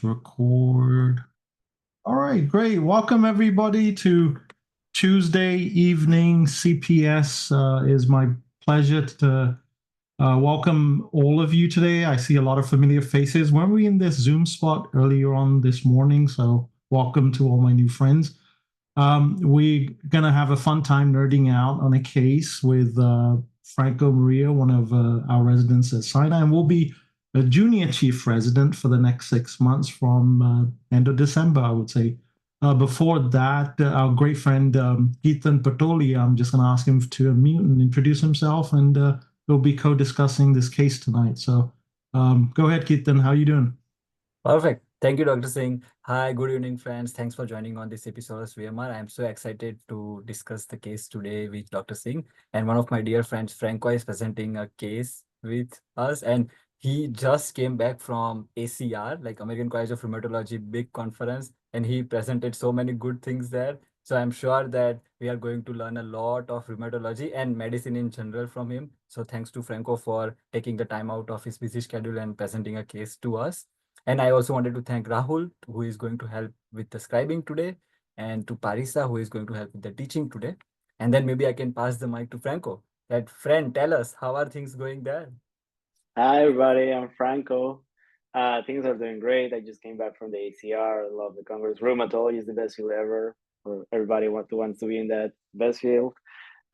Record. All right, great. Welcome everybody to Tuesday evening CPS. Is my pleasure to welcome all of you today. I see a lot of familiar faces. Weren't we in this Zoom spot earlier on this morning? So welcome to all my new friends. We're gonna have a fun time nerding out on a case with Franco Maria, one of our residents at Sinai, and we'll be a junior chief resident for the next 6 months from end of December, I would say. Before that, our great friend Kirtan Patoli, I'm just going to ask him to unmute and introduce himself, and we'll be co-discussing this case tonight. So go ahead, Kirtan. How are you doing? Perfect. Thank you, Dr. Singh. Hi, good evening, friends. Thanks for joining on this episode of VMR. I'm so excited to discuss the case today with Dr. Singh. And one of my dear friends, Franco, is presenting a case with us. And he just came back from ACR, like American College of Rheumatology, big conference. And he presented so many good things there. So I'm sure that we are going to learn a lot of rheumatology and medicine in general from him. So thanks to Franco for taking the time out of his busy schedule and presenting a case to us. And I also wanted to thank Rahul, who is going to help with the scribing today, and to Parisa, who is going to help with the teaching today. And then maybe I can pass the mic to Franco. That friend, tell us, how are things going there? Hi, everybody. I'm Franco. Things are doing great. I just came back from the ACR. I love the Congress. Rheumatology is the best field ever. For everybody wants to be in that best field.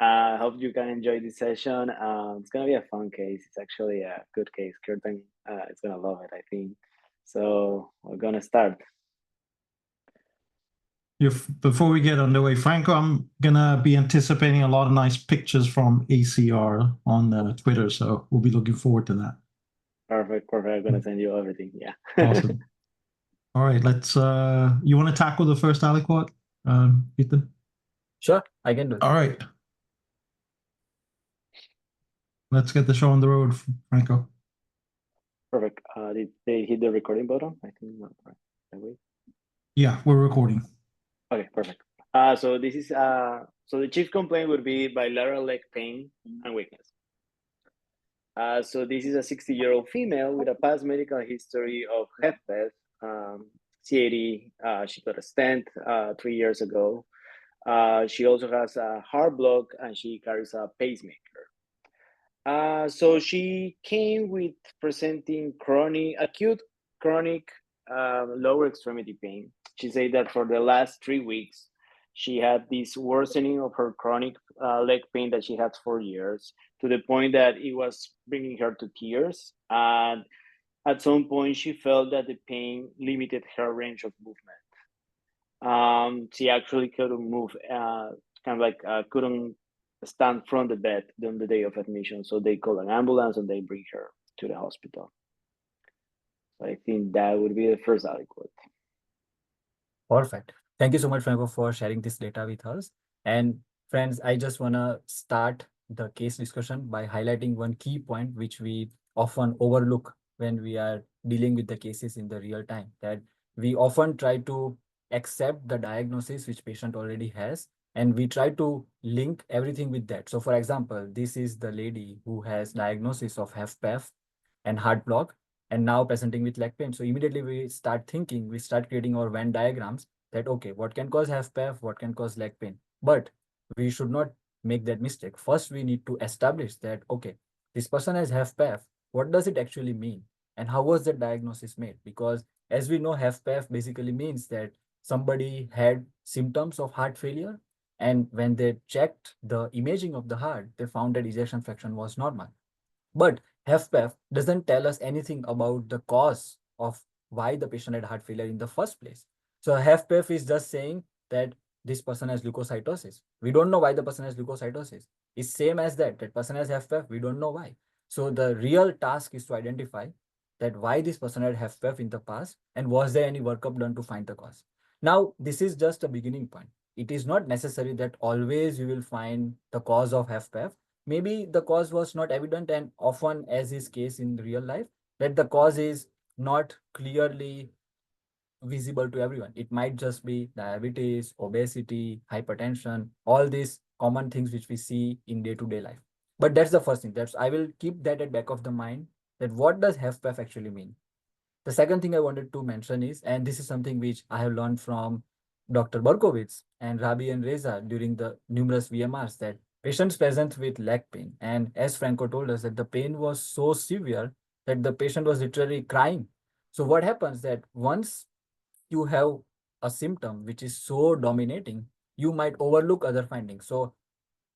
Hope you can enjoy this session. It's gonna be a fun case. It's actually a good case. Kirtan is gonna love it, I think. So we're gonna start. Before we get underway, Franco, I'm gonna be anticipating a lot of nice pictures from ACR on Twitter, so we'll be looking forward to that. Perfect. I'm gonna send you everything. Yeah. Awesome. All right, let's. You want to tackle the first aliquot, Ethan? Sure, I can do that. All right. Let's get the show on the road, Franco. Perfect. Did they hit the recording button? I think not. Right. Yeah, we're recording. Okay, perfect. So this is so the chief complaint would be bilateral leg pain and weakness. So this is a 60-year-old female with a past medical history of HFpEF, CAD. She got a stent 3 years ago. She also has a heart block and she carries a pacemaker. So she came with presenting acute chronic lower extremity pain. She said that for the last 3 weeks, she had this worsening of her chronic leg pain that she had for years, to the point that it was bringing her to tears. And at some point, she felt that the pain limited her range of movement. She actually couldn't move, couldn't stand from the bed on the day of admission. So they call an ambulance and they bring her to the hospital. So I think that would be the first aliquot. Perfect. Thank you so much, Franco, for sharing this data with us. And friends, I just want to start the case discussion by highlighting one key point which we often overlook when we are dealing with the cases in the real time, that we often try to accept the diagnosis which patient already has, and we try to link everything with that. So for example, this is the lady who has diagnosis of HFpEF and heart block, and now presenting with leg pain. So immediately we start thinking, we start creating our Venn diagrams that, okay, what can cause HFpEF, what can cause leg pain? But we should not make that mistake. First, we need to establish that, okay, this person has HFpEF. What does it actually mean? And how was that diagnosis made? Because as we know, HFpEF basically means that somebody had symptoms of heart failure, and when they checked the imaging of the heart, they found that ejection fraction was normal. But HFpEF doesn't tell us anything about the cause of why the patient had heart failure in the first place. So HFpEF is just saying that this person has leukocytosis. We don't know why the person has leukocytosis. It's same as that person has HFpEF. We don't know why. So the real task is to identify that why this person had HFpEF in the past, and was there any workup done to find the cause. Now, this is just a beginning point. It is not necessary that always you will find the cause of HFpEF. Maybe the cause was not evident, and often, as is case in real life, that the cause is not clearly visible to everyone. It might just be diabetes, obesity, hypertension, all these common things which we see in day-to-day life. But that's the first thing. I will keep that at back of the mind, that what does HFpEF actually mean? The second thing I wanted to mention is, and this is something which I have learned from Dr. Berkowitz and Rabi and Reza during the numerous VMRs, that patients present with leg pain. And as Franco told us, that the pain was so severe that the patient was literally crying. So what happens that once you have a symptom which is so dominating, you might overlook other findings. So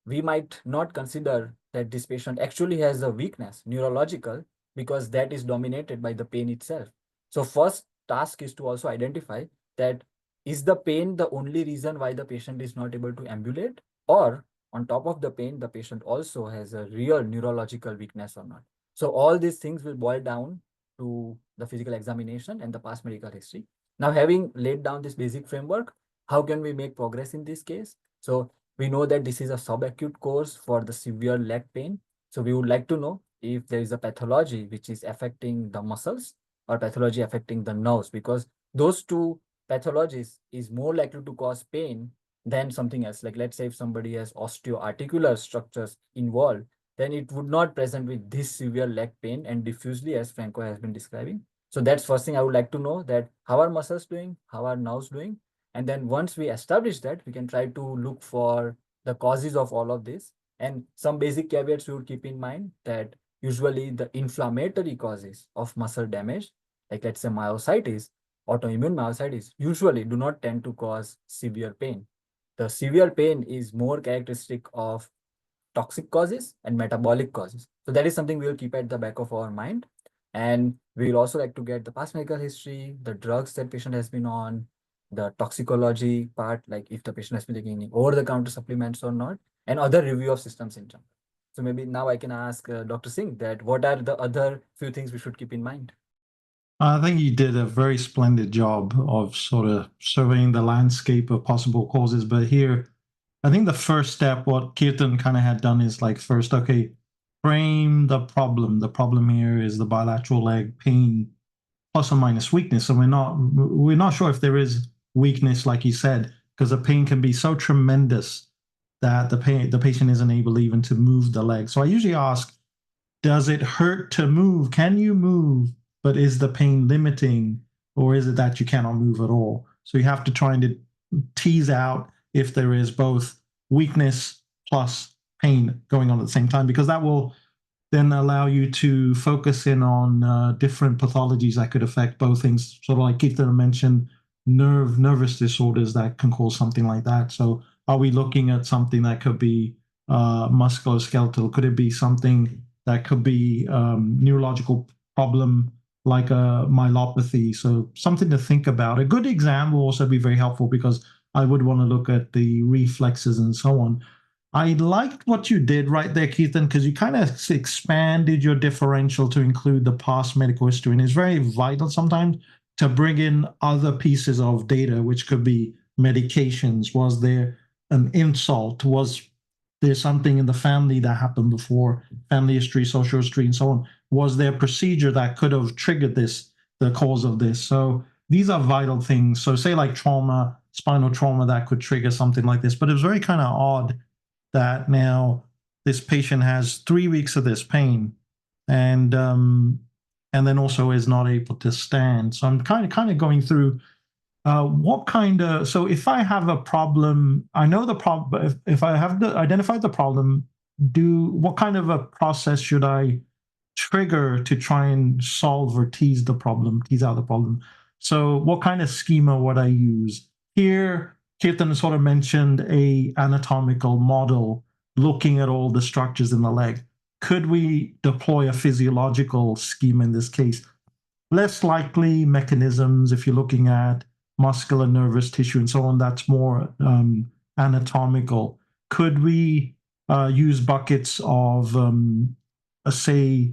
we might not consider that this patient actually has a weakness, neurological, because that is dominated by the pain itself. So first task is to also identify that is the pain the only reason why the patient is not able to ambulate, or on top of the pain, the patient also has a real neurological weakness or not. So all these things will boil down to the physical examination and the past medical history. Now, having laid down this basic framework, how can we make progress in this case? So we know that this is a subacute course for the severe leg pain. So we would like to know if there is a pathology which is affecting the muscles or pathology affecting the nerves, because those two pathologies is more likely to cause pain than something else. Like let's say if somebody has osteoarticular structures involved, then it would not present with this severe leg pain and diffusely as Franco has been describing. So that's first thing I would like to know, that how are muscles doing, how are nerves doing? And then once we establish that, we can try to look for the causes of all of this. And some basic caveats we would keep in mind, that usually the inflammatory causes of muscle damage, like let's say myositis, autoimmune myositis, usually do not tend to cause severe pain. The severe pain is more characteristic of toxic causes and metabolic causes. So that is something we will keep at the back of our mind. And we will also like to get the past medical history, the drugs that patient has been on, the toxicology part, like if the patient has been taking any over-the-counter supplements or not, and other review of systems in general. So maybe now I can ask Dr. Singh that what are the other few things we should keep in mind? I think you did a very splendid job of sort of surveying the landscape of possible causes. But here, I think the first step, what Kirtan kind of had done is like first, okay, frame the problem. The problem here is the bilateral leg pain plus or minus weakness. And we're not sure if there is weakness, like you said, because the pain can be so tremendous that the patient isn't able even to move the leg. So I usually ask, does it hurt to move? Can you move? But is the pain limiting, or is it that you cannot move at all? So you have to try and tease out if there is both weakness plus pain going on at the same time, because that will then allow you to focus in on different pathologies that could affect both things. Sort of like Keith mentioned, nervous disorders that can cause something like that. So are we looking at something that could be musculoskeletal? Could it be something that could be neurological problem like a myelopathy? So something to think about. A good exam will also be very helpful, because I would want to look at the reflexes and so on. I liked what you did right there, Keithan, because you kind of expanded your differential to include the past medical history. And it's very vital sometimes to bring in other pieces of data, which could be medications. Was there an insult? Was there something in the family that happened before? Family history, social history, and so on. Was there a procedure that could have triggered this, the cause of this? So these are vital things. So say like trauma, spinal trauma, that could trigger something like this. But it was very kind of odd that now this patient has 3 weeks of this pain, and then also is not able to stand. So I'm kind of going through what kind of, so if I have a problem, I know the problem. If I have identified the problem, what kind of a process should I trigger to try and solve or tease out the problem? So what kind of schema would I use? Here, Kirtan sort of mentioned a anatomical model looking at all the structures in the leg. Could we deploy a physiological scheme in this case? Less likely mechanisms, if you're looking at muscular, nervous tissue, and so on, that's more anatomical. Could we use buckets of, say,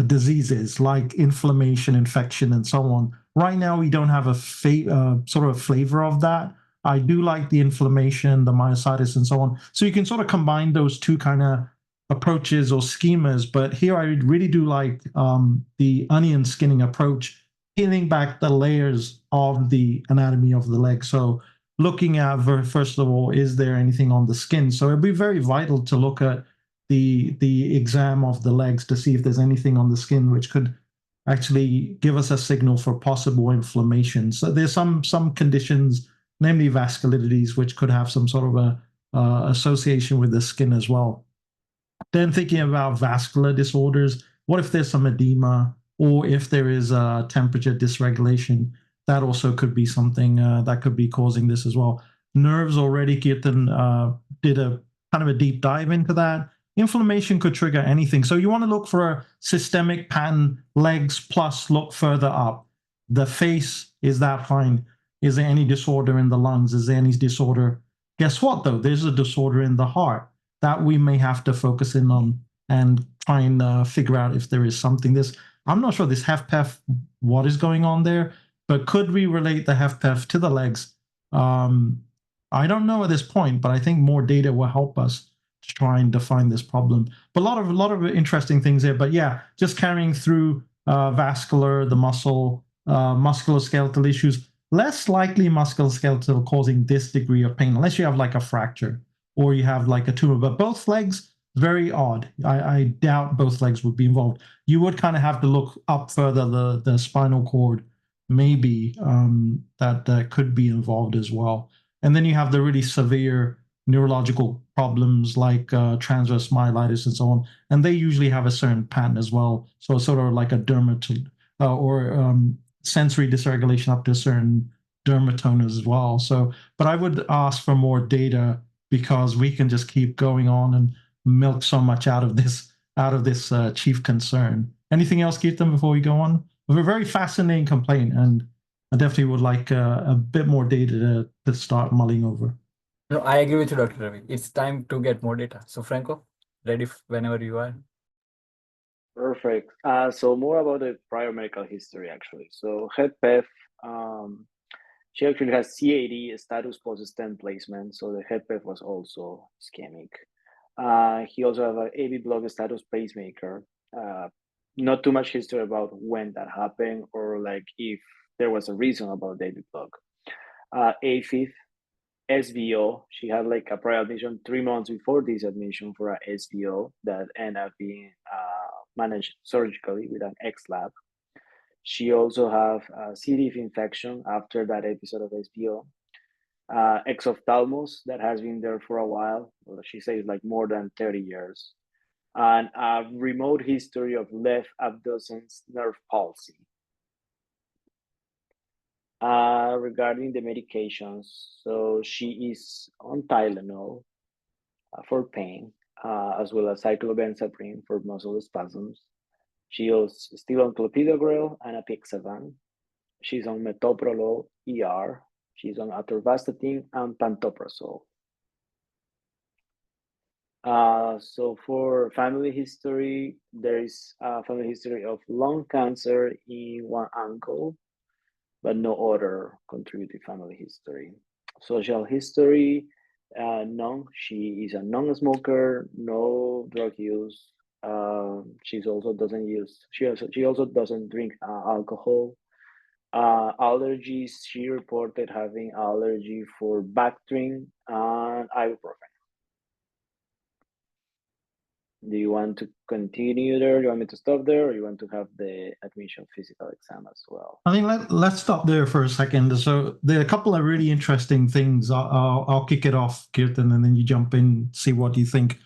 diseases like inflammation, infection, and so on? Right now, we don't have a sort of flavor of that. I do like the inflammation, the myositis, and so on. So you can sort of combine those two kind of approaches or schemas. But here I really do like the onion skinning approach, peeling back the layers of the anatomy of the leg. So looking at, first of all, is there anything on the skin? So it'd be very vital to look at the exam of the legs to see if there's anything on the skin which could actually give us a signal for possible inflammation. So there's some conditions, namely vasculitides, which could have some sort of a association with the skin as well. Then thinking about vascular disorders, what if there's some edema, or if there is a temperature dysregulation? That also could be something that could be causing this as well. Nerves already, Kirtan did a kind of a deep dive into that. Inflammation could trigger anything. So you want to look for a systemic pattern, legs plus look further up. The face, is that fine? Is there any disorder in the lungs? Is there any disorder? Guess what, though? There's a disorder in the heart that we may have to focus in on and try and figure out if there is something. I'm not sure this HFpEF, what is going on there, but could we relate the HFpEF to the legs? I don't know at this point, but I think more data will help us to try and define this problem. But a lot of interesting things there. But yeah, just carrying through vascular, the muscle, musculoskeletal issues. Less likely musculoskeletal causing this degree of pain, unless you have like a fracture or you have like a tumor. But both legs, very odd. I doubt both legs would be involved. You would kind of have to look up further, the spinal cord, maybe that could be involved as well. And then you have the really severe neurological problems like transverse myelitis and so on. And they usually have a certain pattern as well. So it's sort of like a dermatome or sensory dysregulation up to a certain dermatome as well. So, but I would ask for more data, because we can just keep going on and milk so much out of this chief concern. Anything else, Kirtan, before we go on? We have a very fascinating complaint, and I definitely would like a bit more data to start mulling over. No, I agree with you, Dr. Ravi. It's time to get more data. So Franco, ready whenever you are. Perfect. So more about the prior medical history, actually. So HFpEF, she actually has CAD, status post-stent placement. So the HFpEF was also ischemic. He also has an AV block status pacemaker. Not too much history about when that happened or like if there was a reason about the AV block. AFib, SVO. She had like a prior admission 3 months before this admission for a SVO that ended up being managed surgically with an XLAB. She also have a C. diff infection after that episode of SVO. Exophthalmos that has been there for a while. Well, she says like more than 30 years. And a remote history of left abducens nerve palsy. Regarding the medications, so she is on Tylenol for pain, as well as cyclobenzaprine for muscle spasms. She is still on clopidogrel and apixaban. She's on metoprolol ER. She's on atorvastatin and pantoprazole. So for family history, there is a family history of lung cancer in one uncle, but no other contributing family history. Social history, none. She is a non-smoker, no drug use. She also doesn't use. She also doesn't drink alcohol. Allergies. She reported having allergy for Bactrim and ibuprofen. Do you want to continue there? Do you want me to stop there, or you want to have the admission physical exam as well? I think let's stop there for a second. So there are a couple of really interesting things. I'll kick it off, Kirtan, and then you jump in, see what you think.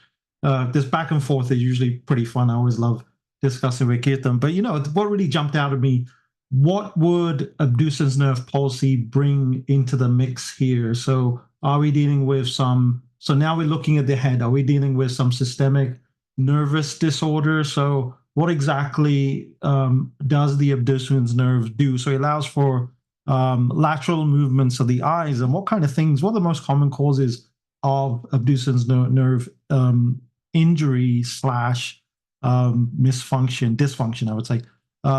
This back and forth is usually pretty fun. I always love discussing with Kirtan. But you know, what really jumped out at me, what would abducens nerve palsy bring into the mix here? So are we dealing with some, so now we're looking at the head, are we dealing with some systemic nervous disorder? So what exactly does the abducens nerve do? So it allows for lateral movements of the eyes, and what kind of things, what are the most common causes of abducens nerve injury slash dysfunction, I would say.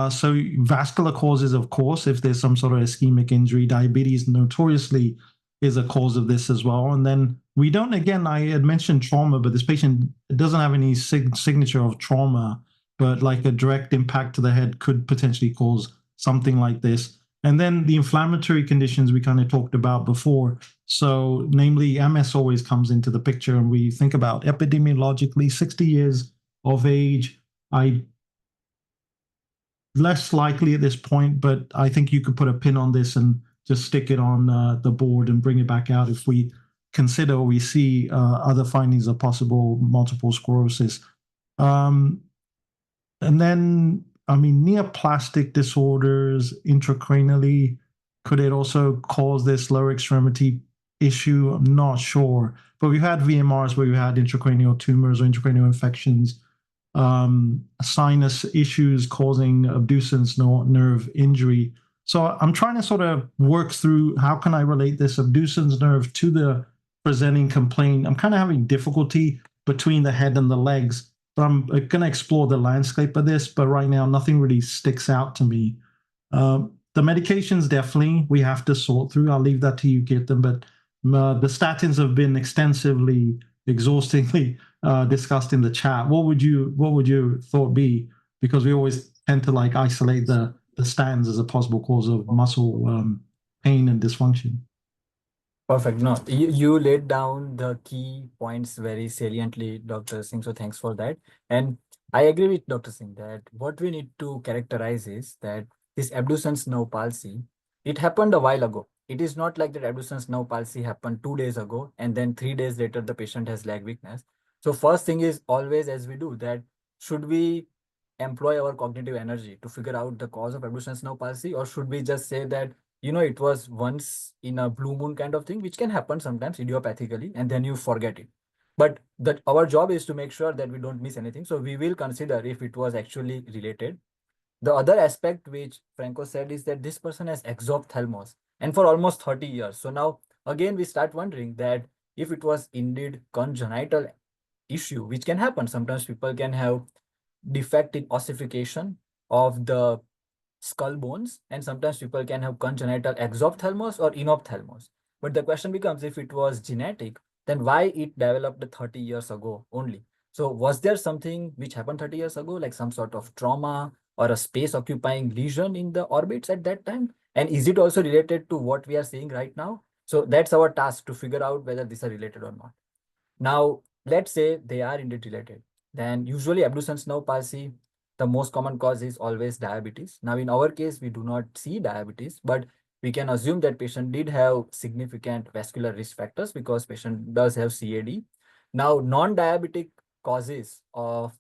So vascular causes, of course, if there's some sort of ischemic injury. Diabetes notoriously is a cause of this as well. And then we don't, again, I had mentioned trauma, but this patient doesn't have any signature of trauma, but like a direct impact to the head could potentially cause something like this. And then the inflammatory conditions we kind of talked about before. So namely, MS always comes into the picture, and we think about epidemiologically 60 years of age. less likely at this point, but I think you could put a pin on this and just stick it on the board and bring it back out if we consider or we see other findings of possible multiple sclerosis. And then, I mean, neoplastic disorders intracranially, could it also cause this lower extremity issue? I'm not sure. But we've had VMRs where we had intracranial tumors or intracranial infections, sinus issues causing abducens nerve injury. So I'm trying to sort of work through how can I relate this abducens nerve to the presenting complaint. I'm kind of having difficulty between the head and the legs, but I'm going to explore the landscape of this. But right now, nothing really sticks out to me. The medications definitely we have to sort through. I'll leave that to you, Kirtan. But the statins have been extensively, exhaustingly discussed in the chat. What would your thought be? Because we always tend to like isolate the statins as a possible cause of muscle pain and dysfunction. Perfect. No, you laid down the key points very saliently, Dr. Singh. So thanks for that. And I agree with Dr. Singh that what we need to characterize is that this abducens nerve palsy, it happened a while ago. It is not like that abducens nerve palsy happened 2 days ago and then 3 days later the patient has leg weakness. So first thing is always as we do that, should we employ our cognitive energy to figure out the cause of abducens nerve palsy, or should we just say that it was once in a blue moon kind of thing, which can happen sometimes idiopathically, and then you forget it. But that our job is to make sure that we don't miss anything. So we will consider if it was actually related. The other aspect which Franco said is that this person has exophthalmos and for almost 30 years. So now again, we start wondering that if it was indeed congenital issue, which can happen. Sometimes people can have defect in ossification of the skull bones, and sometimes people can have congenital exophthalmos or inophthalmos. But the question becomes, if it was genetic, then why it developed 30 years ago only? So was there something which happened 30 years ago, like some sort of trauma or a space occupying lesion in the orbits at that time? And is it also related to what we are seeing right now? So that's our task, to figure out whether these are related or not. Now, let's say they are indeed related. Then usually abducens nerve palsy, the most common cause is always diabetes. Now, in our case, we do not see diabetes, but we can assume that patient did have significant vascular risk factors because patient does have CAD. Now, non-diabetic causes of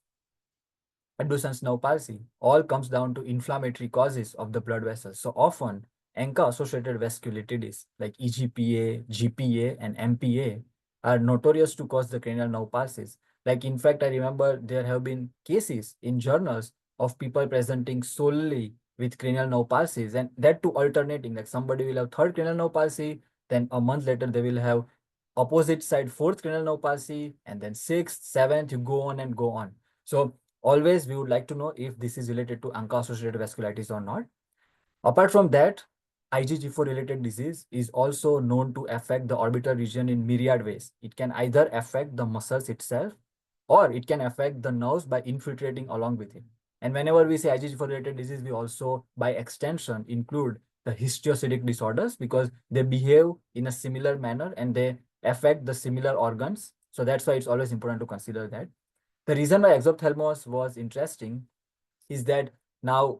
abducens nerve palsy all comes down to inflammatory causes of the blood vessels. So often, ANCA-associated vasculitides like EGPA, GPA, and MPA are notorious to cause the cranial nerve palsies. Like, in fact, I remember there have been cases in journals of people presenting solely with cranial nerve palsies, and that too alternating. Like, somebody will have third cranial nerve palsy, then a month later they will have opposite side fourth cranial nerve palsy, and then sixth, seventh, you go on and go on. So always we would like to know if this is related to ANCA-associated vasculitis or not. Apart from that, IgG4 related disease is also known to affect the orbital region in myriad ways. It can either affect the muscles itself, or it can affect the nerves by infiltrating along with it. And whenever we say IgG4 related disease, we also by extension include the histiocytic disorders, because they behave in a similar manner and they affect the similar organs. So that's why it's always important to consider that. The reason why exophthalmos was interesting is that now,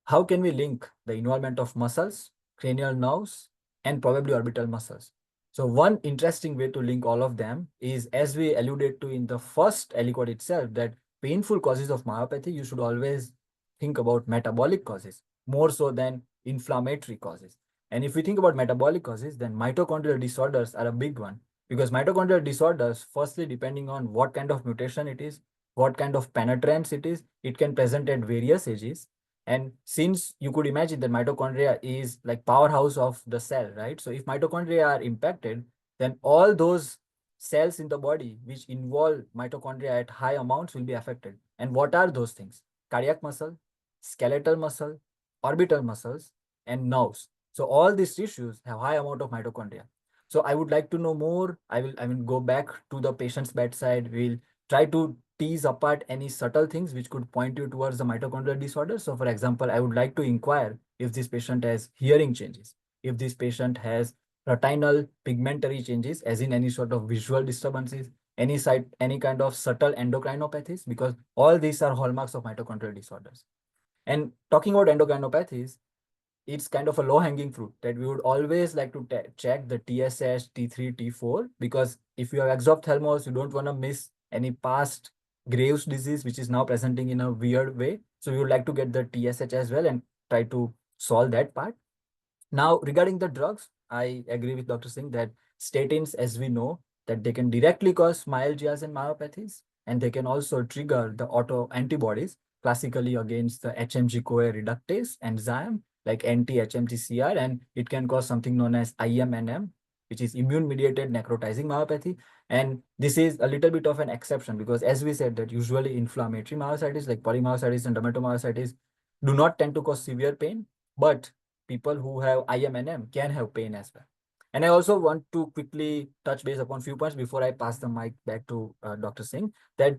how can we link the involvement of muscles, cranial nerves, and probably orbital muscles? So one interesting way to link all of them is, as we alluded to in the first aliquot itself, that painful causes of myopathy, you should always think about metabolic causes more so than inflammatory causes. And if we think about metabolic causes, then mitochondrial disorders are a big one, because mitochondrial disorders, firstly, depending on what kind of mutation it is, what kind of penetrance it is, it can present at various ages. And since you could imagine that mitochondria is like powerhouse of the cell, right? So if mitochondria are impacted, then all those cells in the body which involve mitochondria at high amounts will be affected. And what are those things? Cardiac muscle, skeletal muscle, orbital muscles, and nerves. So all these tissues have high amount of mitochondria. So I would like to know more. I will go back to the patient's bedside. We'll try to tease apart any subtle things which could point you towards the mitochondrial disorder. So for example, I would like to inquire if this patient has hearing changes, if this patient has retinal pigmentary changes, as in any sort of visual disturbances, any kind of subtle endocrinopathies, because all these are hallmarks of mitochondrial disorders. And talking about endocrinopathies, it's kind of a low-hanging fruit that we would always like to check the TSH, T3, T4, because if you have exophthalmos, you don't want to miss any past Graves' disease, which is now presenting in a weird way. So we would like to get the TSH as well and try to solve that part. Now, regarding the drugs, I agree with Dr. Singh that statins, as we know, that they can directly cause myalgias and myopathies, and they can also trigger the auto antibodies, classically against the HMG-CoA reductase enzyme, like anti-HMG-CR, and it can cause something known as IMNM, which is immune-mediated necrotizing myopathy. And this is a little bit of an exception because, as we said, that usually inflammatory myositis like polymyositis and dermatomyositis do not tend to cause severe pain, but people who have IMNM can have pain as well. And I also want to quickly touch base upon a few points before I pass the mic back to Dr. Singh, that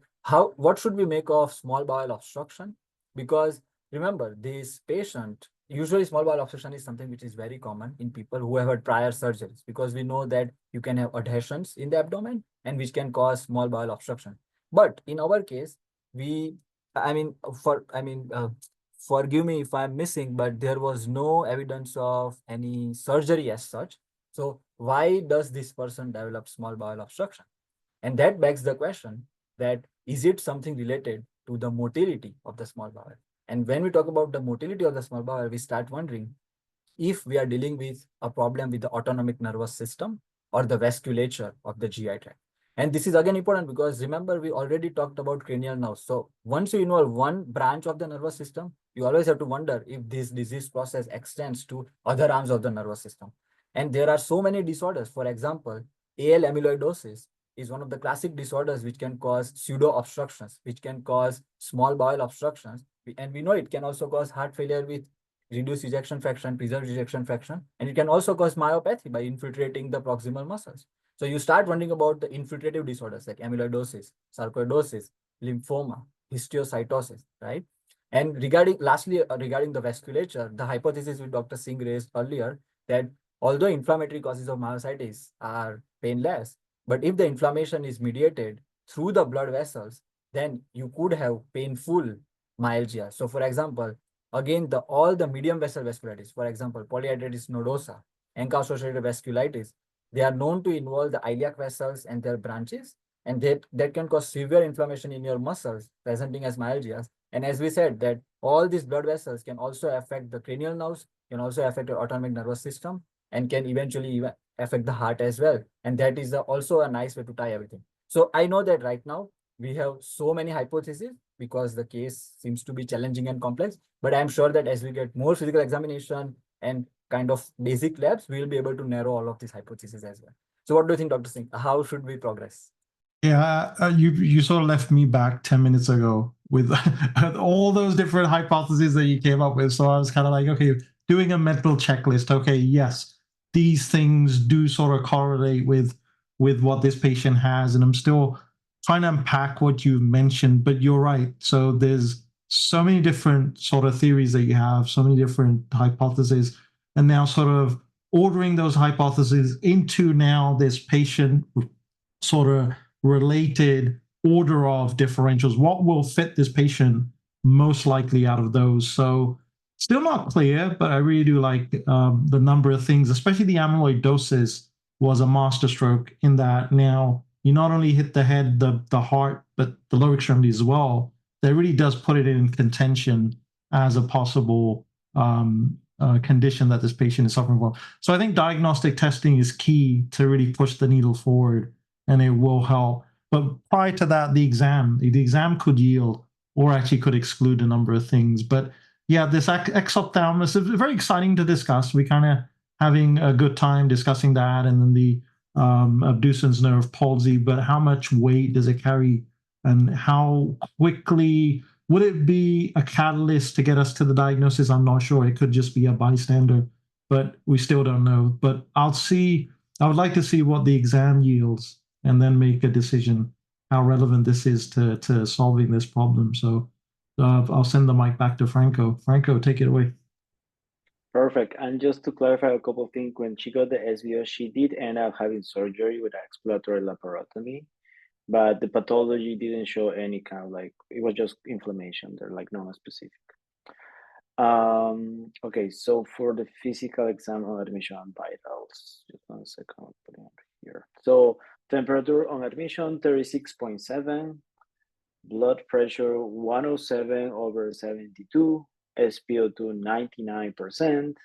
what should we make of small bowel obstruction? Because remember, this patient, usually small bowel obstruction is something which is very common in people who have had prior surgeries, because we know that you can have adhesions in the abdomen and which can cause small bowel obstruction. But in our case, forgive me if I'm missing, but there was no evidence of any surgery as such. So why does this person develop small bowel obstruction? And that begs the question that is it something related to the motility of the small bowel? And when we talk about the motility of the small bowel, we start wondering if we are dealing with a problem with the autonomic nervous system or the vasculature of the GI tract. And this is again important because remember, we already talked about cranial nerves. So once you involve one branch of the nervous system, you always have to wonder if this disease process extends to other arms of the nervous system. And there are so many disorders. For example, AL amyloidosis is one of the classic disorders which can cause pseudo obstructions, which can cause small bowel obstructions. And we know it can also cause heart failure with reduced ejection fraction, preserved ejection fraction, and it can also cause myopathy by infiltrating the proximal muscles. So you start wondering about the infiltrative disorders like amyloidosis, sarcoidosis, lymphoma, histiocytosis, right? And lastly, regarding the vasculature, the hypothesis which Dr. Singh raised earlier, that although inflammatory causes of myositis are painless, but if the inflammation is mediated through the blood vessels, then you could have painful myalgia. So for example, again, all the medium vessel vasculitis, for example, polyarteritis nodosa, ANCA-associated vasculitis, they are known to involve the iliac vessels and their branches, and that can cause severe inflammation in your muscles, presenting as myalgias. And as we said, that all these blood vessels can also affect the cranial nerves, can also affect your autonomic nervous system, and can eventually even affect the heart as well. And that is also a nice way to tie everything. So I know that right now we have so many hypotheses because the case seems to be challenging and complex. But I'm sure that as we get more physical examination and kind of basic labs, we will be able to narrow all of these hypotheses as well. So what do you think, Dr. Singh? How should we progress? Yeah, you sort of left me back 10 minutes ago with all those different hypotheses that you came up with. So I was kind of like, okay, doing a mental checklist. Okay, yes, these things do sort of correlate with what this patient has, and I'm still trying to unpack what you mentioned. But you're right. So there's so many different sort of theories that you have, so many different hypotheses, and now sort of ordering those hypotheses into now this patient sort of related order of differentials. What will fit this patient most likely out of those? So still not clear, but I really do like the number of things, especially the amyloidosis was a masterstroke in that now you not only hit the head, the heart, but the lower extremities as well. That really does put it in contention as a possible condition that this patient is suffering from. So I think diagnostic testing is key to really push the needle forward, and it will help. But prior to that, the exam could yield or actually could exclude a number of things. But yeah, this exophthalmos is very exciting to discuss. We kind of having a good time discussing that, and then the abducens nerve palsy. But how much weight does it carry, and how quickly would it be a catalyst to get us to the diagnosis? I'm not sure. It could just be a bystander, but we still don't know. But I would like to see what the exam yields and then make a decision how relevant this is to solving this problem. So I'll send the mic back to Franco. Franco, take it away. Perfect. And just to clarify a couple of things, when she got the SBO, she did end up having surgery with exploratory laparotomy, but the pathology didn't show any kind of it was just inflammation. They're like non-specific. Okay, so for the physical exam on admission vitals, just 1 second, I'll put it here. So temperature on admission 36.7, blood pressure 107/72, SpO2 99%,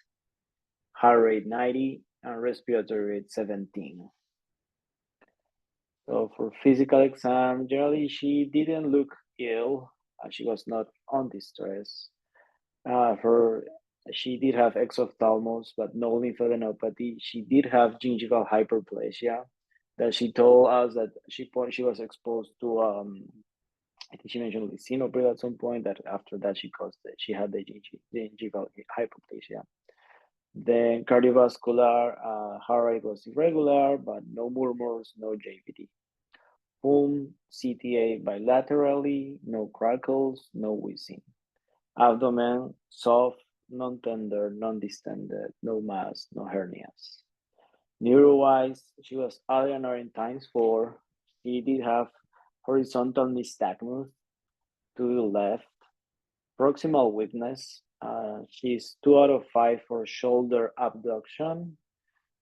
heart rate 90, and respiratory rate 17. So for physical exam, generally she didn't look ill. She was not on distress. She did have exophthalmos, but no lymphadenopathy. She did have gingival hyperplasia. That she told us that she was exposed to I think she mentioned lisinopril at some point. That after that she had the gingival hyperplasia. Then cardiovascular heart rate was irregular, but no murmurs, no JVD. Pulm CTA bilaterally, no crackles, no wheezing. Abdomen soft, non-tender, non-distended, no mass, no hernias. Neuro-wise, she was alienating ×4. She did have horizontal nystagmus to the left, proximal weakness. She's 2 out of 5 for shoulder abduction,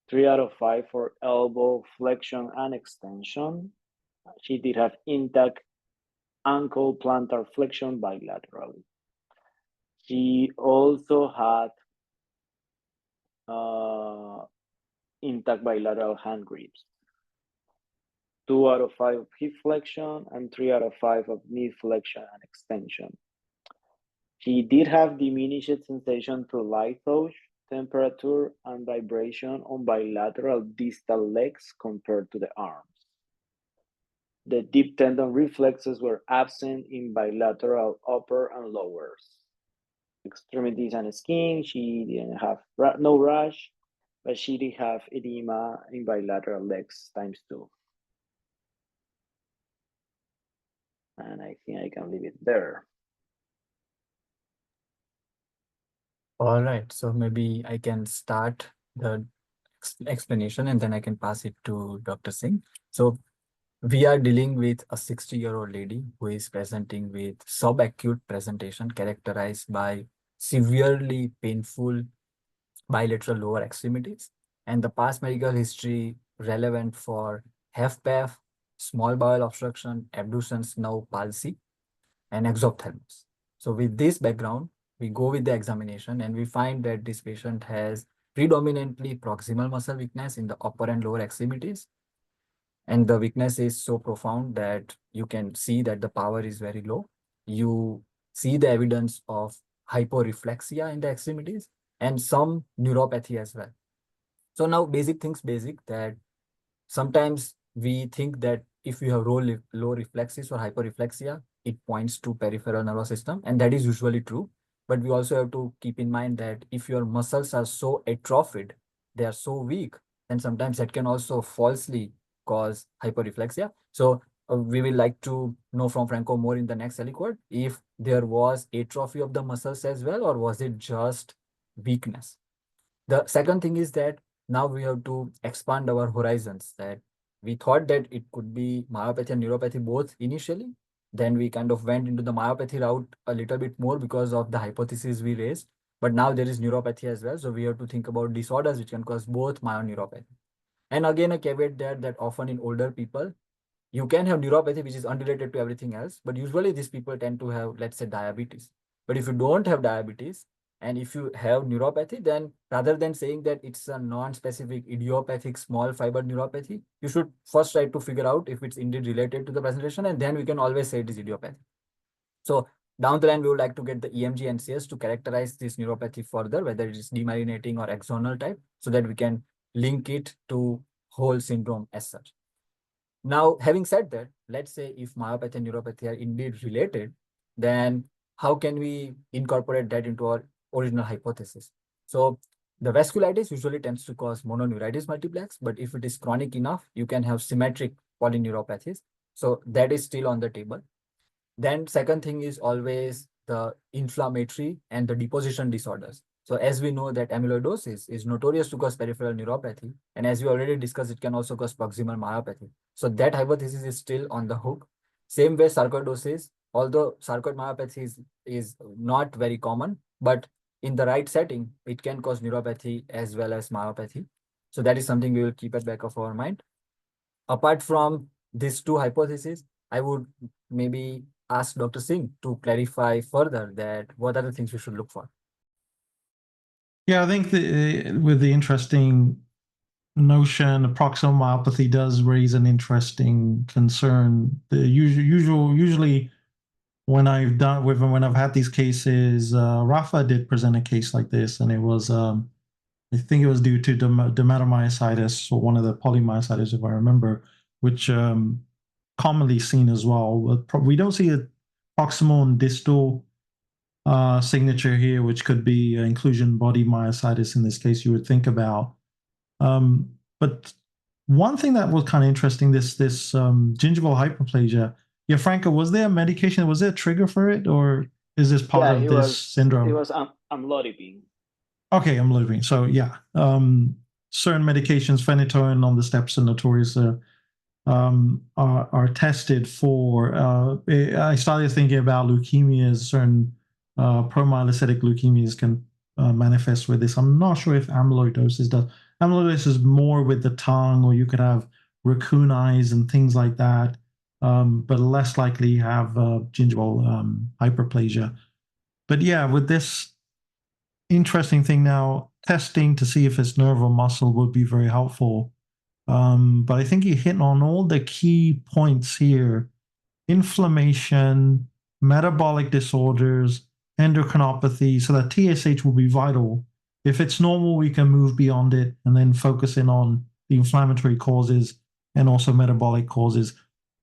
3 out of 5 for elbow flexion and extension. She did have intact ankle plantar flexion bilaterally. She also had intact bilateral hand grips. 2 out of 5 of hip flexion and 3 out of 5 of knee flexion and extension. She did have diminished sensation to light touch, temperature, and vibration on bilateral distal legs compared to the arms. The deep tendon reflexes were absent in bilateral upper and lowers. Extremities and skin, she didn't have no rash, but she did have edema in bilateral legs ×2. And I think I can leave it there. All right, so maybe I can start the explanation and then I can pass it to Dr. Singh. So we are dealing with a 60-year-old lady who is presenting with subacute presentation characterized by severely painful bilateral lower extremities, and the past medical history relevant for HFpEF, small bowel obstruction, abducens nerve palsy, and exophthalmos. So with this background, we go with the examination and we find that this patient has predominantly proximal muscle weakness in the upper and lower extremities. And the weakness is so profound that you can see that the power is very low. You see the evidence of hyporeflexia in the extremities and some neuropathy as well. So now basic things basic, that sometimes we think that if you have low reflexes or hyperreflexia, it points to peripheral nervous system, and that is usually true. But we also have to keep in mind that if your muscles are so atrophied, they are so weak, then sometimes that can also falsely cause hyperreflexia. So we will like to know from Franco more in the next aliquot if there was atrophy of the muscles as well, or was it just weakness. The second thing is that now we have to expand our horizons, that we thought that it could be myopathy and neuropathy both initially. Then we kind of went into the myopathy route a little bit more because of the hypothesis we raised. But now there is neuropathy as well. So we have to think about disorders which can cause both myoneuropathy. And again, a caveat there that often in older people, you can have neuropathy which is unrelated to everything else, but usually these people tend to have, let's say, diabetes. But if you don't have diabetes and if you have neuropathy, then rather than saying that it's a non-specific idiopathic small fiber neuropathy, you should first try to figure out if it's indeed related to the presentation, and then we can always say it is idiopathic. So down the line, we would like to get the EMG and CS to characterize this neuropathy further, whether it is demyelinating or axonal type, so that we can link it to whole syndrome as such. Now, having said that, let's say if myopathy and neuropathy are indeed related, then how can we incorporate that into our original hypothesis? So the vasculitis usually tends to cause mononeuritis multiplex, but if it is chronic enough, you can have symmetric polyneuropathies. So that is still on the table. Then second thing is always the inflammatory and the deposition disorders. So as we know that amyloidosis is notorious to cause peripheral neuropathy. And as we already discussed, it can also cause proximal myopathy. So that hypothesis is still on the hook. Same way sarcoidosis, although sarcoid myopathy is not very common, but in the right setting, it can cause neuropathy as well as myopathy. So that is something we will keep at back of our mind. Apart from these two hypotheses, I would maybe ask Dr. Singh to clarify further that what are the things we should look for. Yeah, I think with the interesting notion, proximal myopathy does raise an interesting concern. Usually when I've had these cases, Rafa did present a case like this, and it was I think it was due to dermatomyositis, or one of the polymyositis, if I remember, which commonly seen as well. But we don't see a proximal and distal signature here, which could be inclusion body myositis in this case. You would think about, but one thing that was kind of interesting, this gingival hyperplasia. Yeah, Franco, was there a medication? Was there a trigger for it, or is this part of this syndrome? It was amlodipine. Okay, amlodipine. So yeah, certain medications, phenytoin on the steps are notorious, are tested for. I started thinking about leukemias. Certain promyelocytic leukemias can manifest with this. I'm not sure if amyloidosis does. Amyloidosis is more with the tongue, or you could have raccoon eyes and things like that, but less likely have gingival hyperplasia. But yeah, with this interesting thing now, testing to see if it's nerve or muscle would be very helpful. But I think you hit on all the key points here: inflammation, metabolic disorders, endocrinopathy. So that TSH will be vital. If it's normal, we can move beyond it and then focus in on the inflammatory causes and also metabolic causes.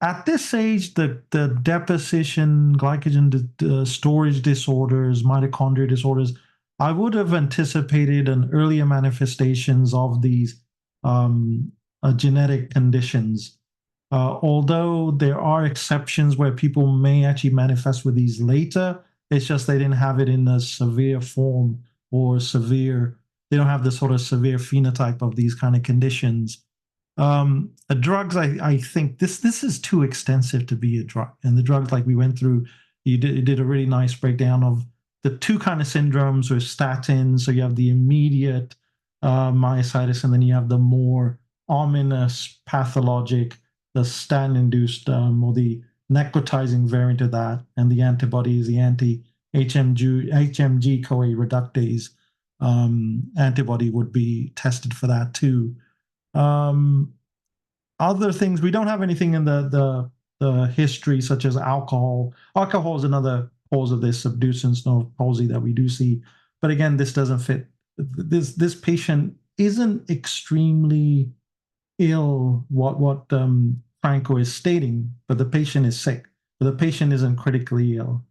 At this age, the deposition, glycogen storage disorders, mitochondria disorders, I would have anticipated an earlier manifestations of these genetic conditions. Although there are exceptions where people may actually manifest with these later, it's just they didn't have it in a severe form, or they don't have the sort of severe phenotype of these kind of conditions. Drugs, I think this is too extensive to be a drug. And the drugs, like we went through, you did a really nice breakdown of the two kind of syndromes with statins. So you have the immediate myositis, and then you have the more ominous pathologic, the statin-induced or the necrotizing variant of that, and the antibodies, the anti-HMG CoA reductase antibody would be tested for that too. Other things, we don't have anything in the history, such as alcohol. Alcohol is another cause of this subducens nerve palsy that we do see, but again, this doesn't fit. This patient isn't extremely ill, what Franco is stating, but the patient is sick. But the patient isn't critically ill.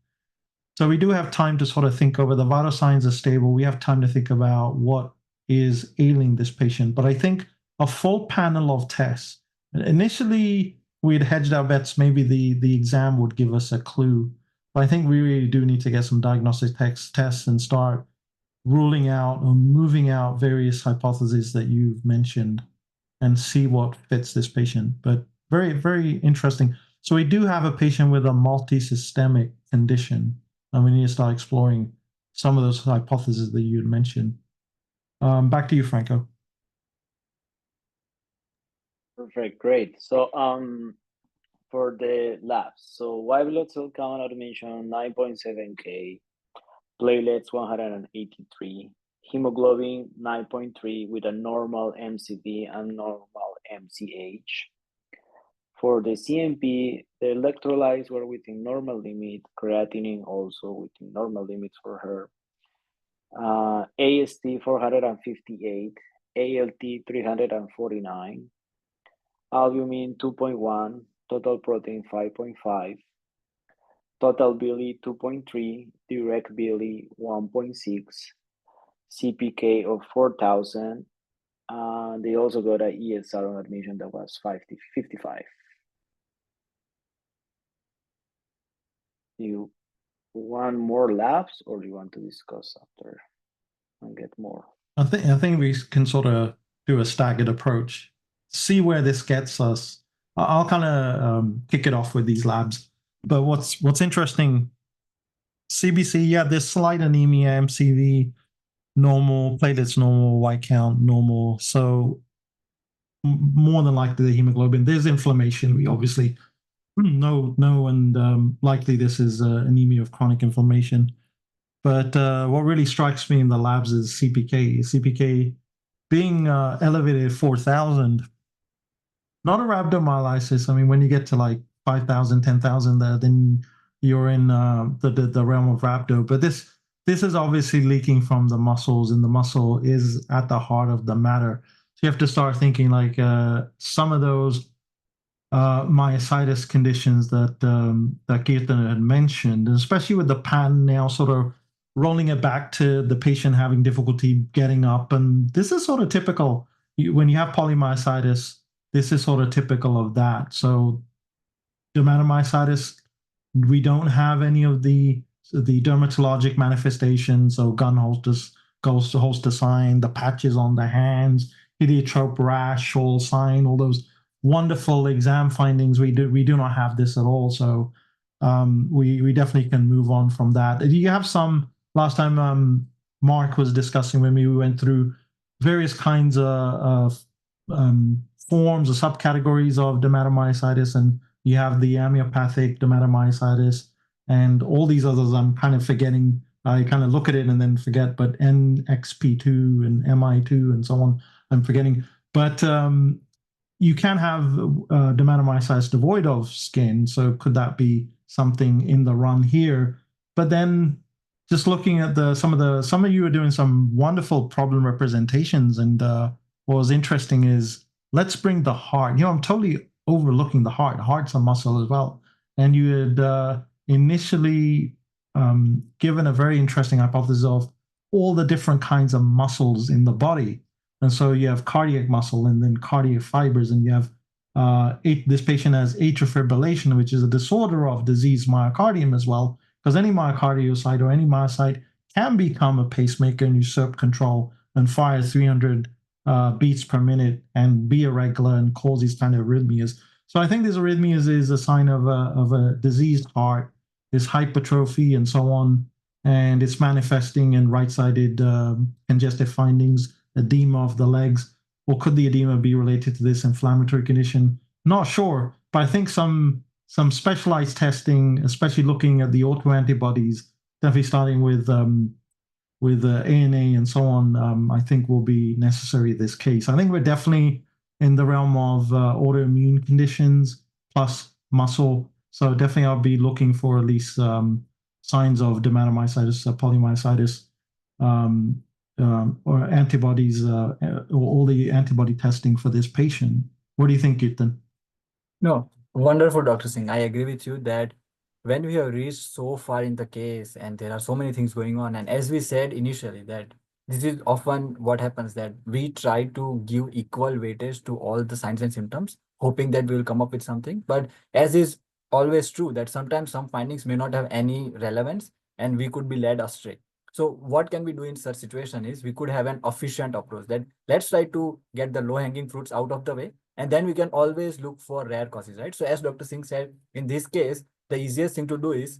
So we do have time to sort of think over. The vital signs are stable. We have time to think about what is ailing this patient. But I think a full panel of tests. Initially, we'd hedged our bets. Maybe the exam would give us a clue. But I think we really do need to get some diagnostic tests and start ruling out or moving out various hypotheses that you've mentioned, and see what fits this patient. But very, very interesting. So we do have a patient with a multi-systemic condition, and we need to start exploring some of those hypotheses that you had mentioned. Back to you, Franco. Perfect, great. So for the labs, so white blood cell count automation 9.7K, platelets 183, hemoglobin 9.3 with a normal MCV and normal MCH. For the CMP, the electrolytes were within normal limit, creatinine also within normal limits for her. AST 458, ALT 349, albumin 2.1, total protein 5.5, total bili 2.3, direct bili 1.6, CPK of 4,000. They also got an ESR on admission that was 55. Do you want more labs, or do you want to discuss after and get more? I think we can sort of do a staggered approach, see where this gets us. I'll kind of kick it off with these labs. But what's interesting CBC, yeah, there's slight anemia, MCV, normal, platelets normal, white count normal. So more than likely the hemoglobin. There's inflammation. We obviously know, and likely this is anemia of chronic inflammation. But what really strikes me in the labs is CPK. CPK being elevated 4,000, not a rhabdomyolysis. I mean, when you get to like 5,000, 10,000, then you're in the realm of rhabdo. But this is obviously leaking from the muscles, and the muscle is at the heart of the matter. So you have to start thinking like some of those myositis conditions that Kirtan had mentioned, especially with the pan now sort of rolling it back to the patient having difficulty getting up. And this is sort of typical. When you have polymyositis, this is sort of typical of that. So dermatomyositis, we don't have any of the dermatologic manifestations. So Holster sign, the patches on the hands, heliotrope rash, Scholl sign, all those wonderful exam findings. We do not have this at all. So we definitely can move on from that. Do you have some? Last time Mark was discussing with me, we went through various kinds of forms or subcategories of dermatomyositis, and you have the amyopathic dermatomyositis and all these others. I'm kind of forgetting. I kind of look at it and then forget, but NXP2 and MI2 and so on, I'm forgetting. But you can have dermatomyositis devoid of skin. So could that be something in the run here? But then just looking at some of you are doing some wonderful problem representations, and what was interesting is let's bring the heart. I'm totally overlooking the heart. Heart's a muscle as well, and you had initially given a very interesting hypothesis of all the different kinds of muscles in the body. And so you have cardiac muscle and then cardiac fibers, and you have this patient has atrial fibrillation, which is a disorder of diseased myocardium as well, because any myocardiocite or any myocyte can become a pacemaker and usurp control and fire 300 beats per minute and be irregular and cause these kind of arrhythmias. So I think this arrhythmias is a sign of a diseased heart, this hypertrophy and so on, and it's manifesting in right-sided congestive findings, edema of the legs. Or could the edema be related to this inflammatory condition? Not sure, but I think some specialized testing, especially looking at the autoantibodies, definitely starting with ANA and so on, I think will be necessary in this case. I think we're definitely in the realm of autoimmune conditions plus muscle. So definitely I'll be looking for at least signs of dermatomyositis, polymyositis, or antibodies, or all the antibody testing for this patient. What do you think, Kirtan? No, wonderful, Dr. Singh. I agree with you that when we have reached so far in the case and there are so many things going on, and as we said initially, that this is often what happens, that we try to give equal weightage to all the signs and symptoms, hoping that we will come up with something. But as is always true, that sometimes some findings may not have any relevance and we could be led astray. So what can we do in such situation is we could have an efficient approach, that let's try to get the low-hanging fruits out of the way, and then we can always look for rare causes, right? So as Dr. Singh said, in this case, the easiest thing to do is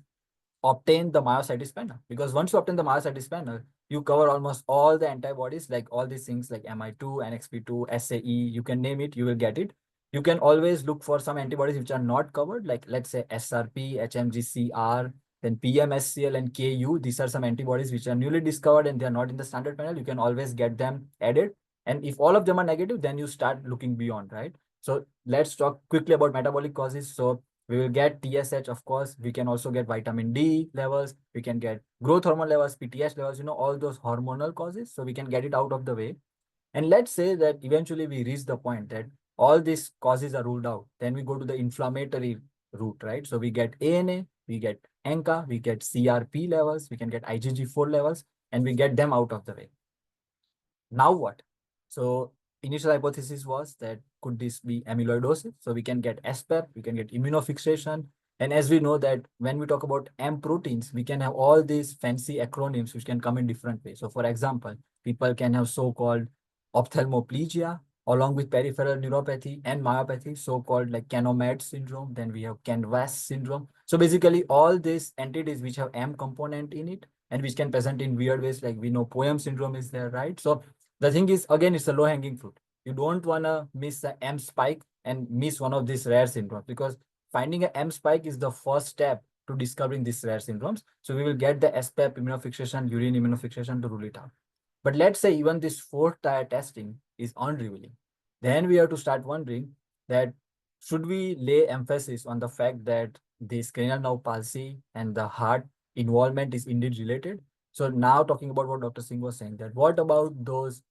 obtain the myositis panel, because once you obtain the myositis panel, you cover almost all the antibodies, like all these things like MI2, NXP2, SAE, you can name it, you will get it. You can always look for some antibodies which are not covered, like let's say SRP, HMGCR, then PMSCL and KU. These are some antibodies which are newly discovered and they are not in the standard panel. You can always get them added. And if all of them are negative, then you start looking beyond, right? So let's talk quickly about metabolic causes. So we will get TSH, of course. We can also get vitamin D levels. We can get growth hormone levels, PTH levels, all those hormonal causes. So we can get it out of the way. And let's say that eventually we reach the point that all these causes are ruled out. Then we go to the inflammatory route, right? So we get ANA, we get ANCA, we get CRP levels, we can get IgG4 levels, and we get them out of the way. Now what? So initial hypothesis was that could this be amyloidosis? So we can get SPEP, we can get immunofixation. And as we know that when we talk about M proteins, we can have all these fancy acronyms which can come in different ways. So for example, people can have so-called ophthalmoplegia, along with peripheral neuropathy and myopathy, so-called like Canomed syndrome. Then we have Canvas syndrome. So basically all these entities which have M component in it and which can present in weird ways, like we know Poem syndrome is there, right? So the thing is, again, it's a low-hanging fruit. You don't want to miss the M spike and miss one of these rare syndromes, because finding a M spike is the first step to discovering these rare syndromes. So we will get the SPEP immunofixation, urine immunofixation to rule it out. But let's say even this fourth tier testing is unrevealing. Then we have to start wondering that should we lay emphasis on the fact that the cranial nerve palsy and the heart involvement is indeed related? So now talking about what Dr. Singh was saying, that what about those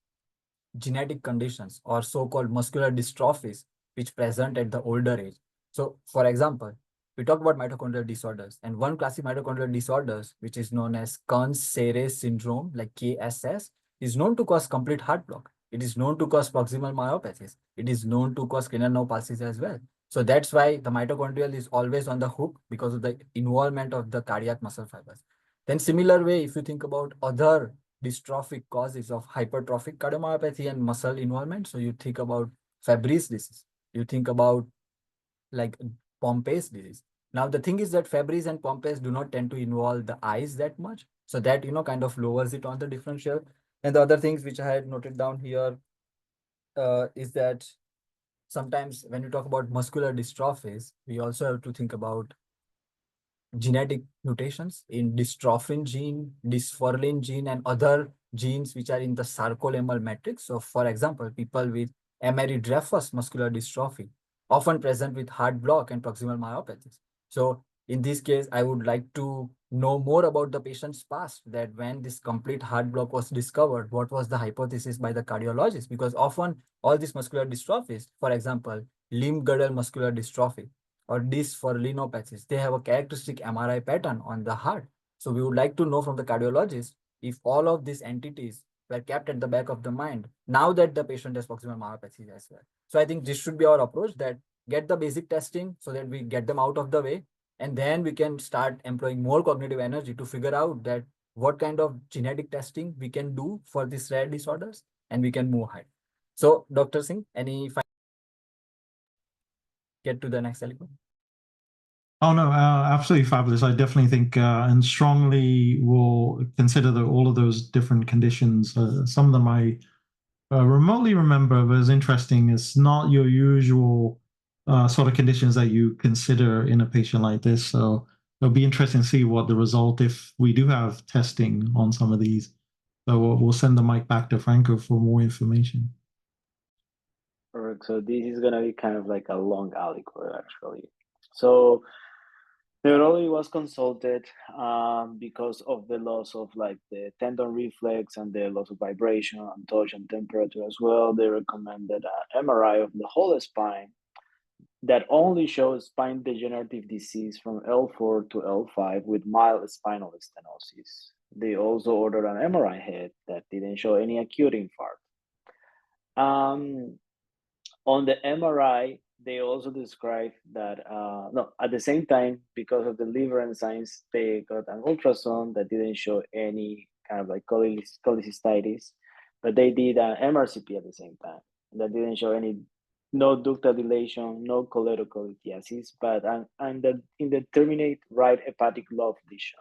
genetic conditions or so-called muscular dystrophies which present at the older age? So for example, we talk about mitochondrial disorders, and one classic mitochondrial disorders, which is known as Kearns-Sayre syndrome, like KSS, is known to cause complete heart block. It is known to cause proximal myopathies. It is known to cause cranial nerve palsies as well. So that's why the mitochondrial is always on the hook, because of the involvement of the cardiac muscle fibers. Then similar way, if you think about other dystrophic causes of hypertrophic cardiomyopathy and muscle involvement, so you think about Fabry's disease, you think about like Pompe's disease. Now, the thing is that Fabry's and Pompe's do not tend to involve the eyes that much. So that, kind of lowers it on the differential. And the other things which I had noted down here is that sometimes when you talk about muscular dystrophies, we also have to think about genetic mutations in dystrophin gene, dysferlin gene, and other genes which are in the sarcolemmal matrix. So, for example, people with Emery-Dreifuss muscular dystrophy often present with heart block and proximal myopathies. So, in this case, I would like to know more about the patient's past, that when this complete heart block was discovered, what was the hypothesis by the cardiologist? Because often all these muscular dystrophies, for example, limb-girdle muscular dystrophy, or dysferlinopathies, they have a characteristic MRI pattern on the heart. So we would like to know from the cardiologist if all of these entities were kept at the back of the mind now that the patient has proximal myopathy as well. So I think this should be our approach, that get the basic testing so that we get them out of the way, and then we can start employing more cognitive energy to figure out that what kind of genetic testing we can do for these rare disorders, and we can move ahead. So Dr. Singh, any final get to the next element? Oh no, absolutely fabulous. I definitely think and strongly will consider all of those different conditions. Some of them I remotely remember, but it's interesting. It's not your usual sort of conditions that you consider in a patient like this. So it'll be interesting to see what the result if we do have testing on some of these. So we'll send the mic back to Franco for more information. Perfect. So this is gonna be kind of like a long aliquot, actually. So the neurology was consulted because of the loss of like the tendon reflex and the loss of vibration and touch and temperature as well. They recommended an MRI of the whole spine that only shows spine degenerative disease from L4 to L5 with mild spinal stenosis. They also ordered an MRI head that didn't show any acute infarct. On the MRI, they also described that, no, at the same time, because of the liver enzymes, they got an ultrasound that didn't show any kind of like cholecystitis, but they did an MRCP at the same time. That didn't show no ductal dilation, no cholecystectasis, but an indeterminate right hepatic lobe lesion.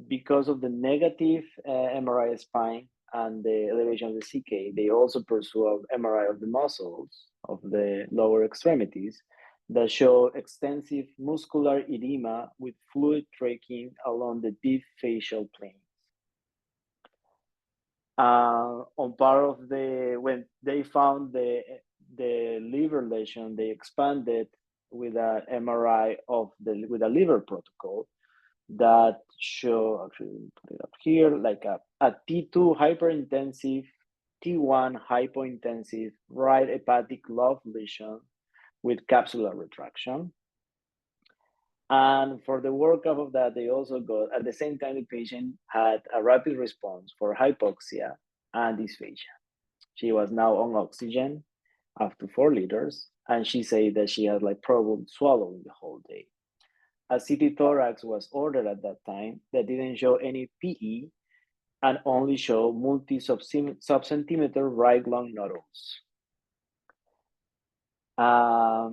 Because of the negative MRI spine and the elevation of the CK, they also pursue an MRI of the muscles of the lower extremities that show extensive muscular edema with fluid tracking along the deep facial planes. On part of when they found the liver lesion, they expanded with an MRI with a liver protocol that show, actually put it up here, like a T2 hyperintensive, T1 hypointensive right hepatic lobe lesion with capsular retraction. And for the workup of that, they also got, at the same time, the patient had a rapid response for hypoxia and dysphagia. She was now on oxygen up to 4 liters, and she said that she had like problem swallowing the whole day. A CT thorax was ordered at that time that didn't show any PE, and only show multi-subcentimeter right lung nodules. I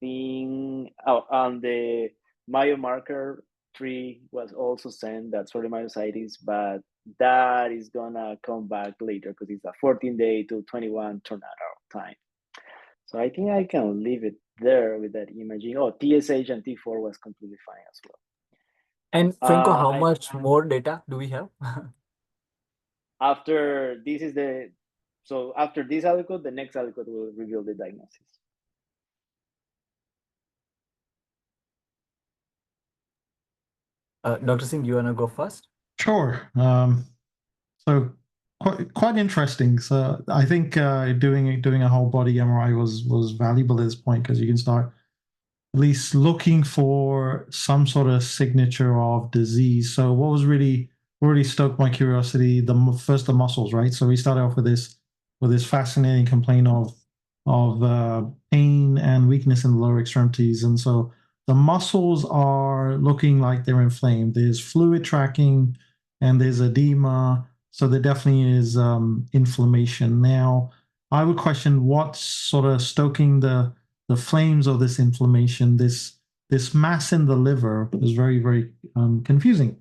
think on the biomarker 3 was also sent, that's for the myositis, but that is gonna come back later because it's a 14-day to 21 turnaround time. So I think I can leave it there with that imaging. Oh, TSH and T4 was completely fine as well. And Franco, how much more data do we have? After this is so after this aliquot, the next aliquot will reveal the diagnosis. Dr. Singh, you wanna go first? Sure. So quite interesting. So I think doing a whole body MRI was valuable at this point because you can start at least looking for some sort of signature of disease. So what was really stoked my curiosity, the muscles, right? So we started off with this fascinating complaint of pain and weakness in the lower extremities, and so the muscles are looking like they're inflamed. There's fluid tracking, and there's edema. So there definitely is inflammation. Now, I would question what's sort of stoking the flames of this inflammation. This mass in the liver is very, very confusing.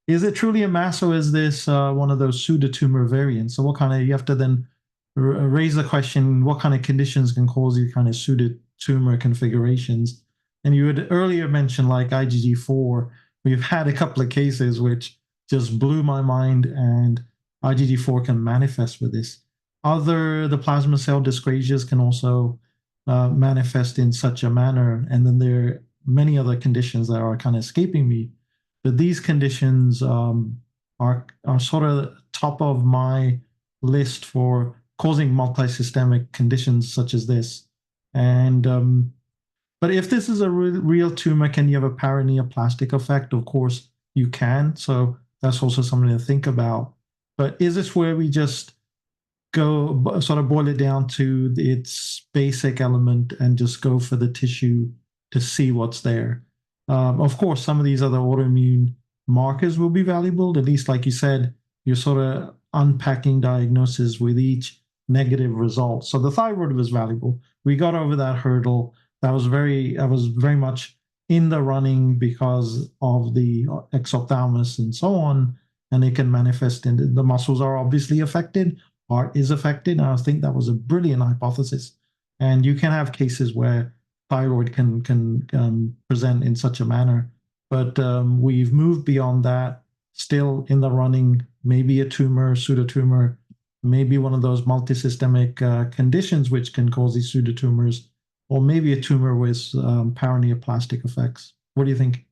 Is it truly a mass, or is this one of those pseudotumor variants? So what kind of, you have to then raise the question, what kind of conditions can cause these kind of pseudotumor configurations? And you had earlier mentioned like IgG4. We've had a couple of cases which just blew my mind, and IgG4 can manifest with this. The plasma cell dyscrasias can also manifest in such a manner. And then there are many other conditions that are kind of escaping me. But these conditions are sort of top of my list for causing multisystemic conditions such as this. And but if this is a real tumor, can you have a paraneoplastic effect? Of course you can. So that's also something to think about. But is this where we just go sort of boil it down to its basic element and just go for the tissue to see what's there? Of course, some of these other autoimmune markers will be valuable. At least, like you said, you're sort of unpacking diagnosis with each negative result. So the thyroid was valuable. We got over that hurdle. I was very much in the running because of the exophthalmos and so on, and it can manifest in the muscles are obviously affected, heart is affected. And I think that was a brilliant hypothesis. And you can have cases where thyroid can present in such a manner, but we've moved beyond that. Still in the running, maybe a tumor, pseudotumor, maybe one of those multisystemic conditions which can cause these pseudotumors, or maybe a tumor with paraneoplastic effects. What do you think?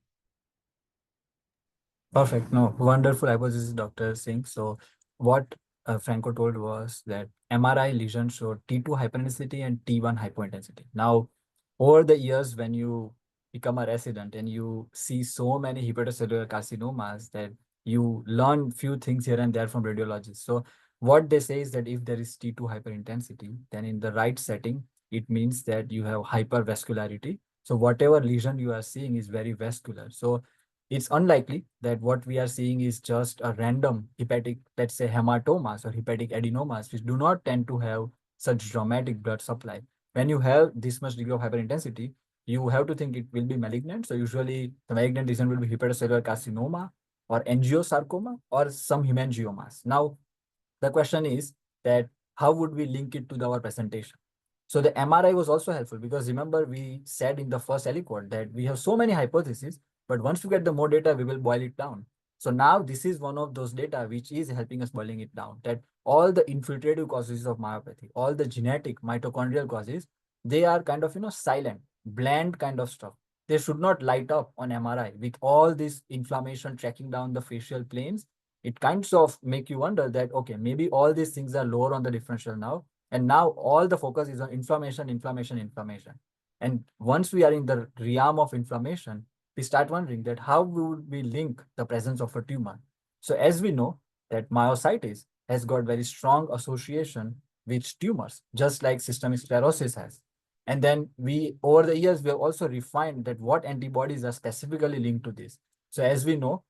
Perfect. No, wonderful hypothesis, Dr. Singh. So what Franco told was that MRI lesion showed T2 hyperintensity and T1 hypointensity. Now, over the years, when you become a resident and you see so many hepatocellular carcinomas, that you learn few things here and there from radiologists. So what they say is that if there is T2 hyperintensity, then in the right setting, it means that you have hypervascularity. So whatever lesion you are seeing is very vascular. So it's unlikely that what we are seeing is just a random hepatic, let's say, hematomas or hepatic adenomas, which do not tend to have such dramatic blood supply. When you have this much degree of hyperintensity, you have to think it will be malignant. So usually the malignant lesion will be hepatocellular carcinoma or angiosarcoma or some hemangiomas. Now, the question is that how would we link it to our presentation? So the MRI was also helpful because remember we said in the first aliquot that we have so many hypotheses, but once we get the more data, we will boil it down. So now this is one of those data which is helping us boiling it down, that all the infiltrative causes of myopathy, all the genetic mitochondrial causes, they are kind of, silent, bland kind of stuff. They should not light up on MRI with all this inflammation tracking down the facial planes. It kinds of make you wonder that, okay, maybe all these things are lower on the differential now. And now all the focus is on inflammation, inflammation, inflammation. And once we are in the realm of inflammation, we start wondering that how would we link the presence of a tumor? So as we know that myositis has got very strong association with tumors, just like systemic sclerosis has. And then over the years, we have also refined that what antibodies are specifically linked to this. So as we know,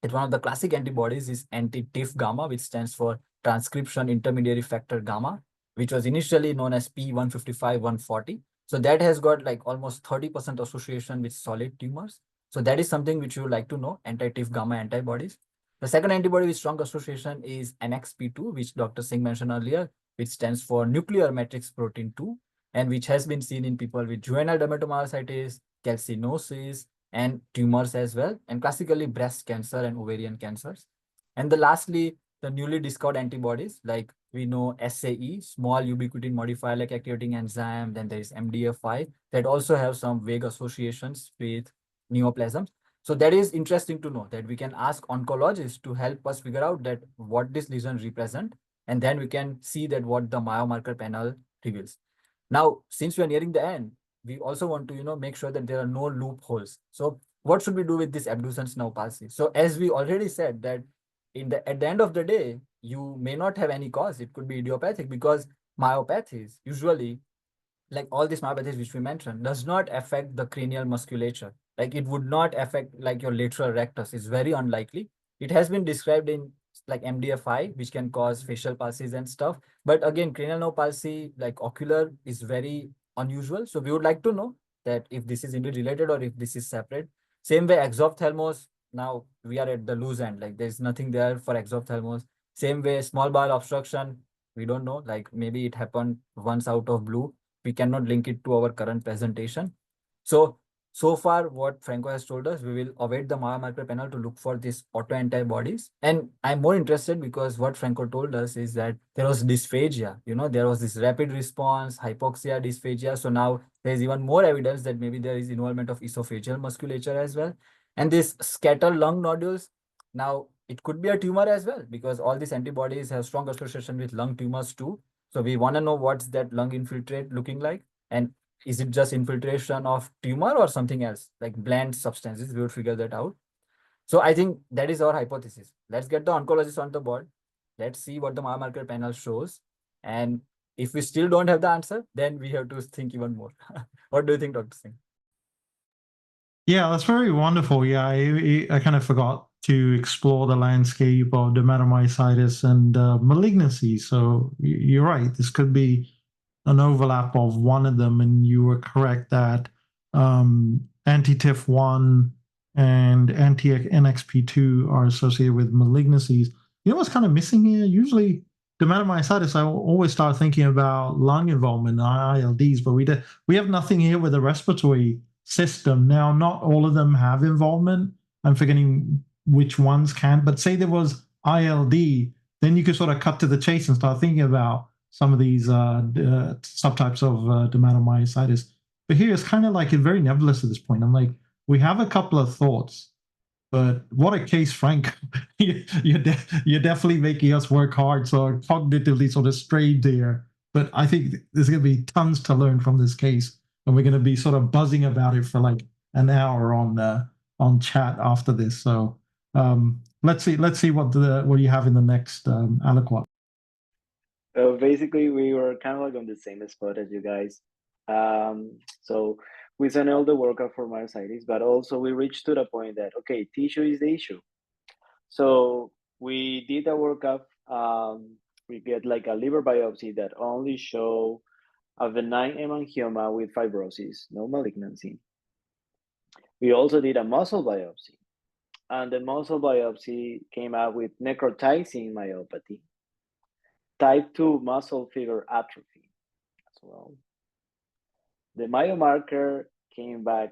that one of the classic antibodies is anti-TIF gamma, which stands for transcription intermediary factor gamma, which was initially known as P155-140. So that has got like almost 30% association with solid tumors. So that is something which you would like to know, anti-TIF gamma antibodies. The second antibody with strong association is NXP2, which Dr. Singh mentioned earlier, which stands for nuclear matrix protein 2, and which has been seen in people with juvenile dermatomyositis, calcinosis, and tumors as well, and classically breast cancer and ovarian cancers. And lastly, the newly discovered antibodies, like we know SAE, small ubiquitin modifier like activating enzyme, then there is MDF5 that also have some vague associations with neoplasms. So that is interesting to know that we can ask oncologists to help us figure out that what this lesion represent, and then we can see that what the biomarker panel reveals. Now, since we are nearing the end, we also want to make sure that there are no loopholes. So what should we do with this abducens now palsy? So as we already said that at the end of the day, you may not have any cause. It could be idiopathic, because myopathies usually, like all these myopathies which we mentioned, does not affect the cranial musculature. Like it would not affect like your lateral rectus. It's very unlikely. It has been described in like MDFI, which can cause facial palsies and stuff. But again, cranial nerve palsy, like ocular, is very unusual. So we would like to know that if this is indeed related or if this is separate. Same way, exophthalmos, now we are at the loose end. Like there's nothing there for exophthalmos. Same way, small bowel obstruction, we don't know. Like maybe it happened once out of blue. We cannot link it to our current presentation. So far, what Franco has told us, we will await the biomarker panel to look for these autoantibodies. And I'm more interested because what Franco told us is that there was dysphagia. There was this rapid response, hypoxia, dysphagia. So now there's even more evidence that maybe there is involvement of esophageal musculature as well. And these scattered lung nodules, now it could be a tumor as well, because all these antibodies have strong association with lung tumors too. So we want to know what's that lung infiltrate looking like, and is it just infiltration of tumor or something else, like bland substances? We would figure that out. So I think that is our hypothesis. Let's get the oncologist on the board. Let's see what the biomarker panel shows. And if we still don't have the answer, then we have to think even more. What do you think, Dr. Singh? Yeah, that's very wonderful. Yeah, I kind of forgot to explore the landscape of dermatomyositis and malignancy. So you're right. This could be an overlap of one of them, and you were correct that anti-TIF1 and anti-NXP2 are associated with malignancies. You know what's kind of missing here? Usually, dermatomyositis, I always start thinking about lung involvement, ILDs, but we have nothing here with the respiratory system. Now, not all of them have involvement. I'm forgetting which ones can, but say there was ILD, then you could sort of cut to the chase and start thinking about some of these subtypes of dermatomyositis. But here it's kind of like it's very nebulous at this point. I'm like, we have a couple of thoughts, but what a case, Frank. you're definitely making us work hard, so cognitively sort of strained here. But I think there's going to be tons to learn from this case, and we're going to be sort of buzzing about it for like an hour on chat after this. So let's see what you have in the next aliquot. Basically, we were kind of like on the same spot as you guys. So we sent all the workup for myositis, but also we reached to the point that, okay, tissue is the issue. So we did a workup. We get like a liver biopsy that only show a benign hemangioma with fibrosis, no malignancy. We also did a muscle biopsy, and the muscle biopsy came out with necrotizing myopathy, type 2 muscle fiber atrophy as well. The biomarker came back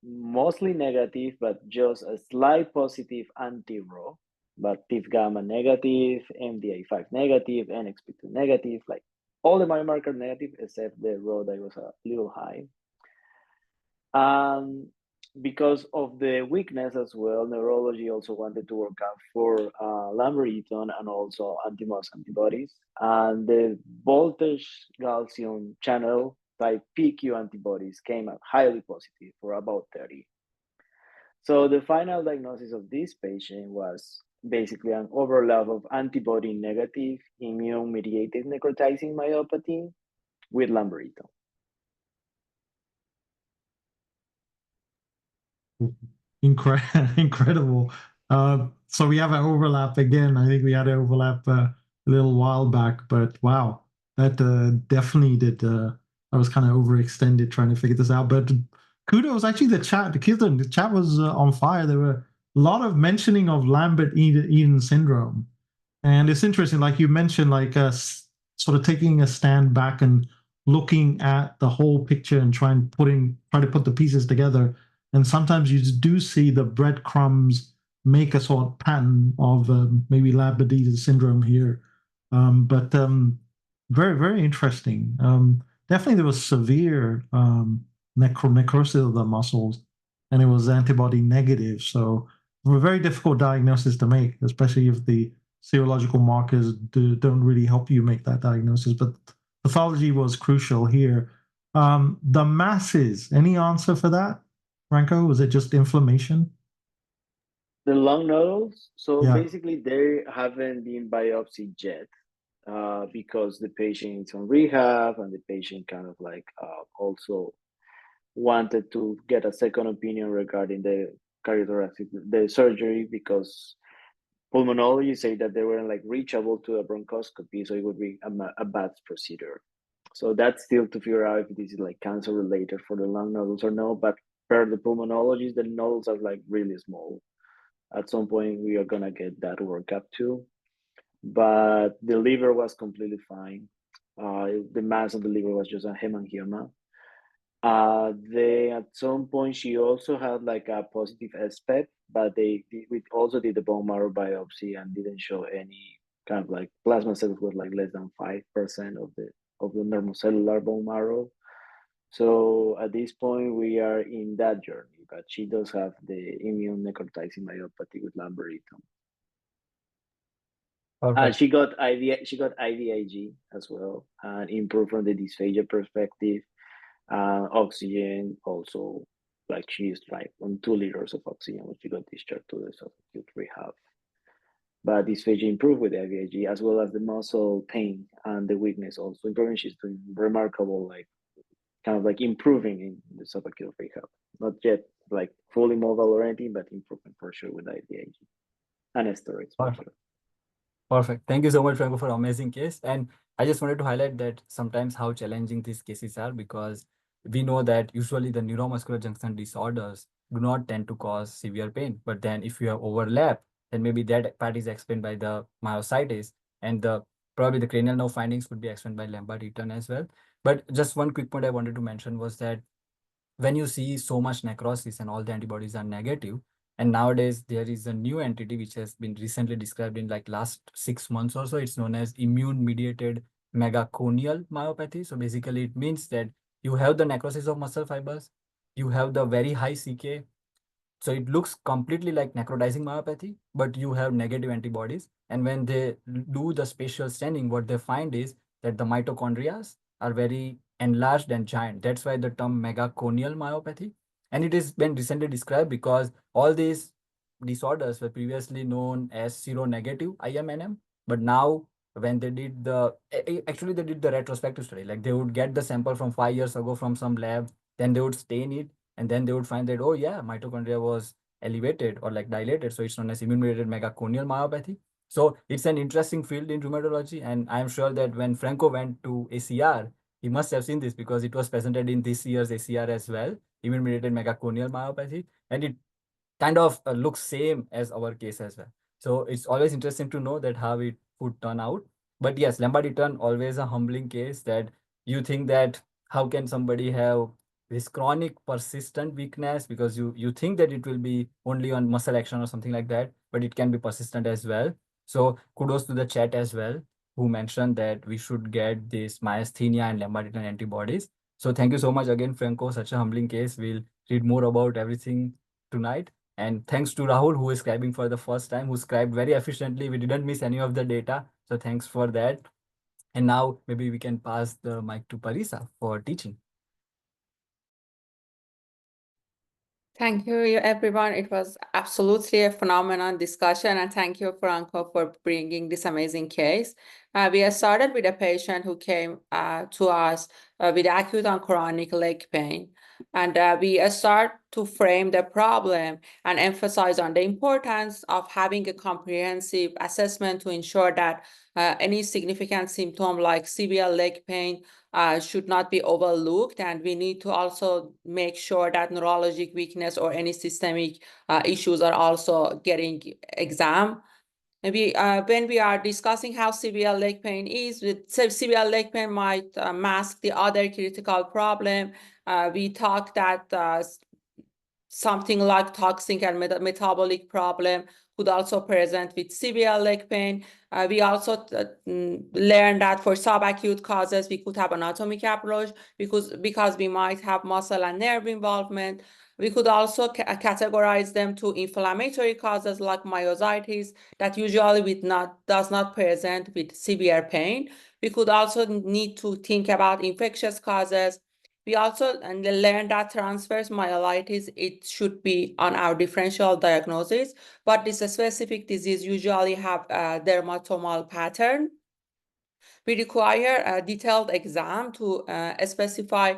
mostly negative, but just a slight positive anti-Rho, but TIF gamma negative, MDA5 negative, NXP2 negative, like all the biomarker negative except the Rho that was a little high. Because of the weakness as well, neurology also wanted to work out for lamberton and also anti-MOS antibodies. And the voltage Gaussian channel type PQ antibodies came out highly positive for about 30. So the final diagnosis of this patient was basically an overlap of antibody negative immune-mediated necrotizing myopathy with lamberton. Incredible. So we have an overlap again. I think we had an overlap a little while back, but wow, that definitely did. I was kind of overextended trying to figure this out, but kudos. Actually, the chat was on fire. There were a lot of mentioning of Lambert-Eaton syndrome, and it's interesting, like you mentioned, like sort of taking a stand back and looking at the whole picture and try to put the pieces together. And sometimes you do see the breadcrumbs make a sort of pattern of maybe Lambert-Eaton syndrome here. But very, very interesting. Definitely there was severe necrosis of the muscles, and it was antibody negative. So a very difficult diagnosis to make, especially if the serological markers don't really help you make that diagnosis. But pathology was crucial here. The masses, any answer for that, Franco? Was it just inflammation? The lung nodules, so Yeah. basically they haven't been biopsied yet because the patient is on rehab and the patient kind of like also wanted to get a second opinion regarding the cardiothoracic, the surgery, because pulmonologists say that they weren't like reachable to a bronchoscopy, so it would be a bad procedure. So that's still to figure out if this is like cancer related for the lung nodules or no. But per the pulmonologist, the nodules are like really small. At some point, we are gonna get that workup too. But the liver was completely fine. The mass of the liver was just a hemangioma. They at some point she also had like a positive SPECT, but we also did the bone marrow biopsy and didn't show any kind of like plasma cells was like less than 5% of the normal cellular bone marrow. So at this point we are in that journey, but she does have the immune necrotizing myopathy with Lambert-Eaton. Perfect. She got IVIG as well, and improved from the dysphagia perspective. Oxygen also, like she used like on 2 liters of oxygen when she got discharged to the subacute rehab. But dysphagia improved with the IVIG, as well as the muscle pain and the weakness also improving. She's doing remarkable, like kind of like improving in the subacute rehab. Not yet like fully mobile or anything, but improvement for sure with IVIG and steroids for Perfect. sure. Perfect. Thank you so much, Franco, for amazing case. And I just wanted to highlight that sometimes how challenging these cases are, because we know that usually the neuromuscular junction disorders do not tend to cause severe pain. But then if you have overlap, then maybe that part is explained by the myositis, and probably the cranial nerve findings could be explained by Lambert-Eaton as well. But just one quick point I wanted to mention was that when you see so much necrosis and all the antibodies are negative, and nowadays there is a new entity which has been recently described in like last 6 months or so. It's known as immune mediated megaconial myopathy. So basically it means that you have the necrosis of muscle fibers, you have the very high CK, so it looks completely like necrotizing myopathy, but you have negative antibodies. And when they do the spatial staining, what they find is that the mitochondria are very enlarged and giant. That's why the term megaconial myopathy. And it has been recently described because all these disorders were previously known as seronegative IMNM, but now when they did actually they did the retrospective study, like they would get the sample from 5 years ago from some lab, then they would stain it, and then they would find that, oh yeah, mitochondria was elevated or like dilated. So it's known as immune-mediated megaconial myopathy. So it's an interesting field in rheumatology. And I'm sure that when Franco went to ACR, he must have seen this because it was presented in this year's ACR as well, immune-mediated megaconial myopathy. And it kind of looks same as our case as well. So it's always interesting to know that how it would turn out. But yes, Lambert-Eaton, always a humbling case that you think that how can somebody have this chronic persistent weakness, because you think that it will be only on muscle action or something like that, but it can be persistent as well. So kudos to the chat as well, who mentioned that we should get this myasthenia and Lambert-Eaton antibodies. So thank you so much again, Franco, such a humbling case. We'll read more about everything tonight. And thanks to Rahul, who is scribing for the first time, who scribed very efficiently. We didn't miss any of the data. So thanks for that. And now maybe we can pass the mic to Parisa for teaching. Thank you, everyone. It was absolutely a phenomenal discussion, and thank you, Franco, for bringing this amazing case. We have started with a patient who came to us with acute and chronic leg pain. And we start to frame the problem and emphasize on the importance of having a comprehensive assessment to ensure that any significant symptom like severe leg pain should not be overlooked. And we need to also make sure that neurologic weakness or any systemic issues are also getting examined. Maybe when we are discussing how severe leg pain is, severe leg pain might mask the other critical problem. We talk that something like toxic and metabolic problem could also present with severe leg pain. We also learned that for subacute causes, we could have anatomic approach because we might have muscle and nerve involvement. We could also categorize them to inflammatory causes like myositis that usually does not present with severe pain. We could also need to think about infectious causes. We also learned that transverse myelitis, it should be on our differential diagnosis, but this specific disease usually have a dermatomal pattern. We require a detailed exam to specify,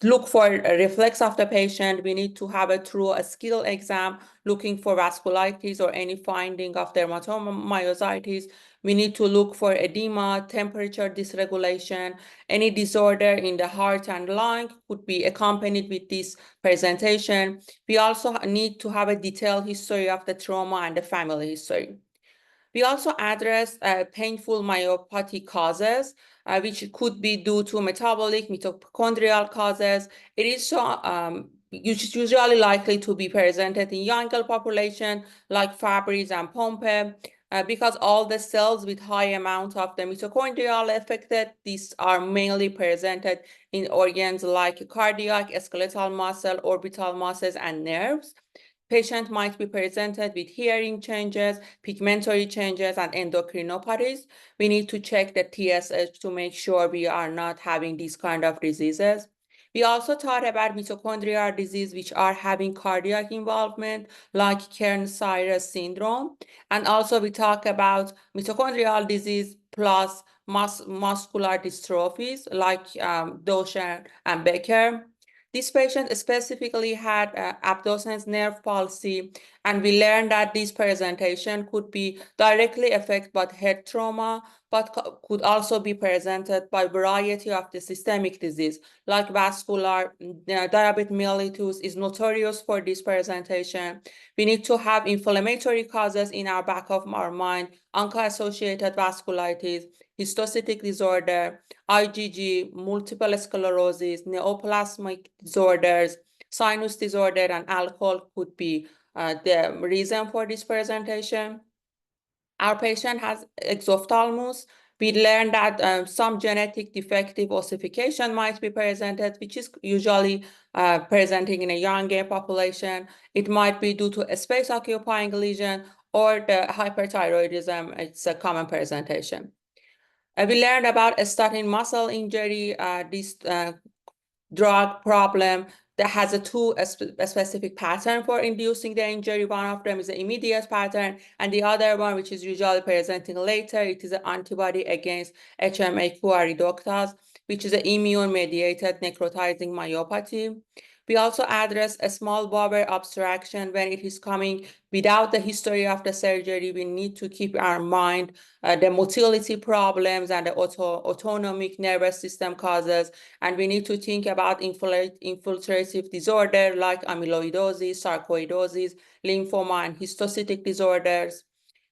look for a reflex of the patient. We need to have a true skill exam looking for vasculitis or any finding of dermatomyositis. We need to look for edema, temperature dysregulation, any disorder in the heart and lung could be accompanied with this presentation. We also need to have a detailed history of the trauma and the family history. We also address painful myopathy causes, which could be due to metabolic, mitochondrial causes. It is usually likely to be presented in younger population like Fabry's and Pompe. Because all the cells with high amount of the mitochondrial affected, these are mainly presented in organs like cardiac, skeletal muscle, orbital muscles, and nerves. Patient might be presented with hearing changes, pigmentary changes, and endocrinopathies. We need to check the TSH to make sure we are not having these kind of diseases. We also thought about mitochondrial disease, which are having cardiac involvement, like Kearns-Sayre syndrome. And also we talk about mitochondrial disease plus muscular dystrophies, like Duchenne and Becker. This patient specifically had abducens nerve palsy, and we learned that this presentation could be directly affected by head trauma, but could also be presented by a variety of the systemic disease, like vascular diabetes mellitus is notorious for this presentation. We need to have inflammatory causes in our back of our mind, ANCA-associated vasculitis, histocytic disorder, IgG, multiple sclerosis, neoplastic disorders, sinus disorder, and alcohol could be the reason for this presentation. Our patient has exophthalmos. We learned that some genetic defective ossification might be presented, which is usually presenting in a younger population. It might be due to a space-occupying lesion or the hyperthyroidism. It's a common presentation. We learned about a statin muscle injury, this drug problem that has a specific pattern for inducing the injury. One of them is an immediate pattern, and the other one, which is usually presenting later, it is an antibody against HMA-q reductase, which is an immune-mediated necrotizing myopathy. We also address a small bowel obstruction when it is coming without the history of the surgery. We need to keep our mind the motility problems and the autonomic nervous system causes, and we need to think about infiltrative disorder like amyloidosis, sarcoidosis, lymphoma, and histocytic disorders.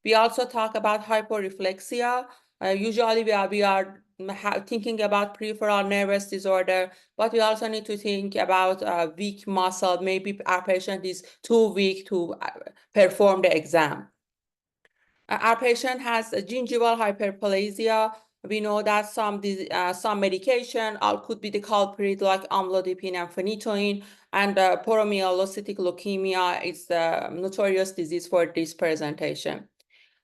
We also talk about hyporeflexia. Usually we are thinking about peripheral nervous disorder, but we also need to think about weak muscle. Maybe our patient is too weak to perform the exam. Our patient has a gingival hyperplasia. We know that some medication could be the culprit, like amlodipine and phenytoin, and poromyelocytic leukemia is the notorious disease for this presentation.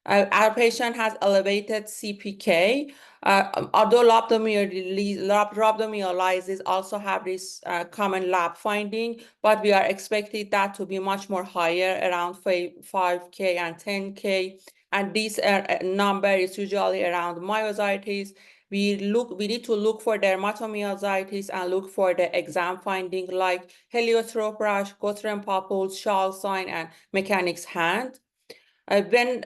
Our patient has elevated CPK. Although rhabdomyolysis also have this common lab finding, but we are expecting that to be much more higher, around 5K and 10K. and this number is usually around myositis. We need to look for dermatomyositis and look for the exam finding like heliotrope rash, Guthrie papules, Schall sign, and mechanic's hand. When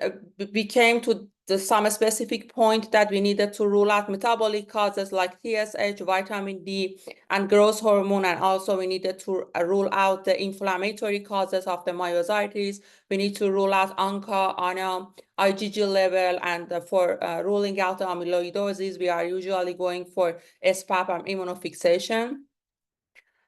we came to some specific point that we needed to rule out metabolic causes like TSH, vitamin D, and growth hormone, and also we needed to rule out the inflammatory causes of the myositis. We need to rule out ANCA, ANA, IgG level, and for ruling out the amyloidosis, we are usually going for SPAP and immunofixation.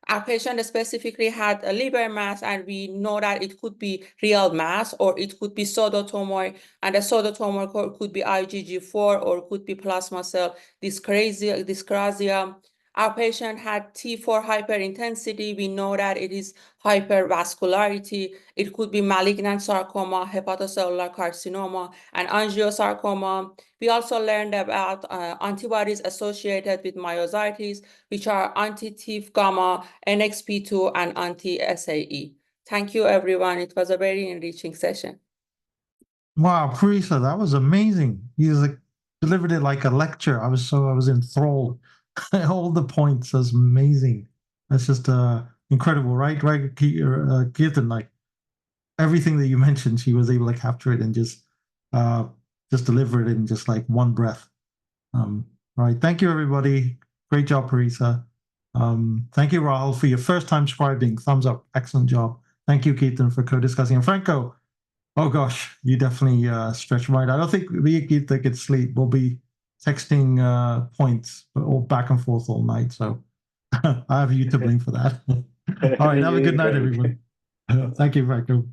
Our patient specifically had a liver mass, and we know that it could be real mass or it could be pseudotumor, and the pseudotumor could be IgG4 or could be plasma cell dyscrasia. Our patient had T4 hyperintensity. We know that it is hypervascularity. It could be malignant sarcoma, hepatocellular carcinoma, and angiosarcoma. We also learned about antibodies associated with myositis, which are anti-TIF gamma, NXP2, and anti-SAE. Thank you, everyone. It was a very enriching session. Wow, Parisa, that was amazing. You like delivered it like a lecture. I was enthralled. All the points, that's amazing. That's just incredible, right? Right, Kirtan, like everything that you mentioned, she was able to capture it and just deliver it in just like one breath. Right. Thank you, everybody. Great job, Parisa. Thank you, Rahul, for your first time scribing. Thumbs up. Excellent job. Thank you, Kirtan, for co-discussing. And Franco, oh gosh, you definitely stretched right. I don't think we get sleep. We'll be texting points all back and forth all night. So I have you to blame for that. All right. Have a good night, everyone. Thank you, Franco.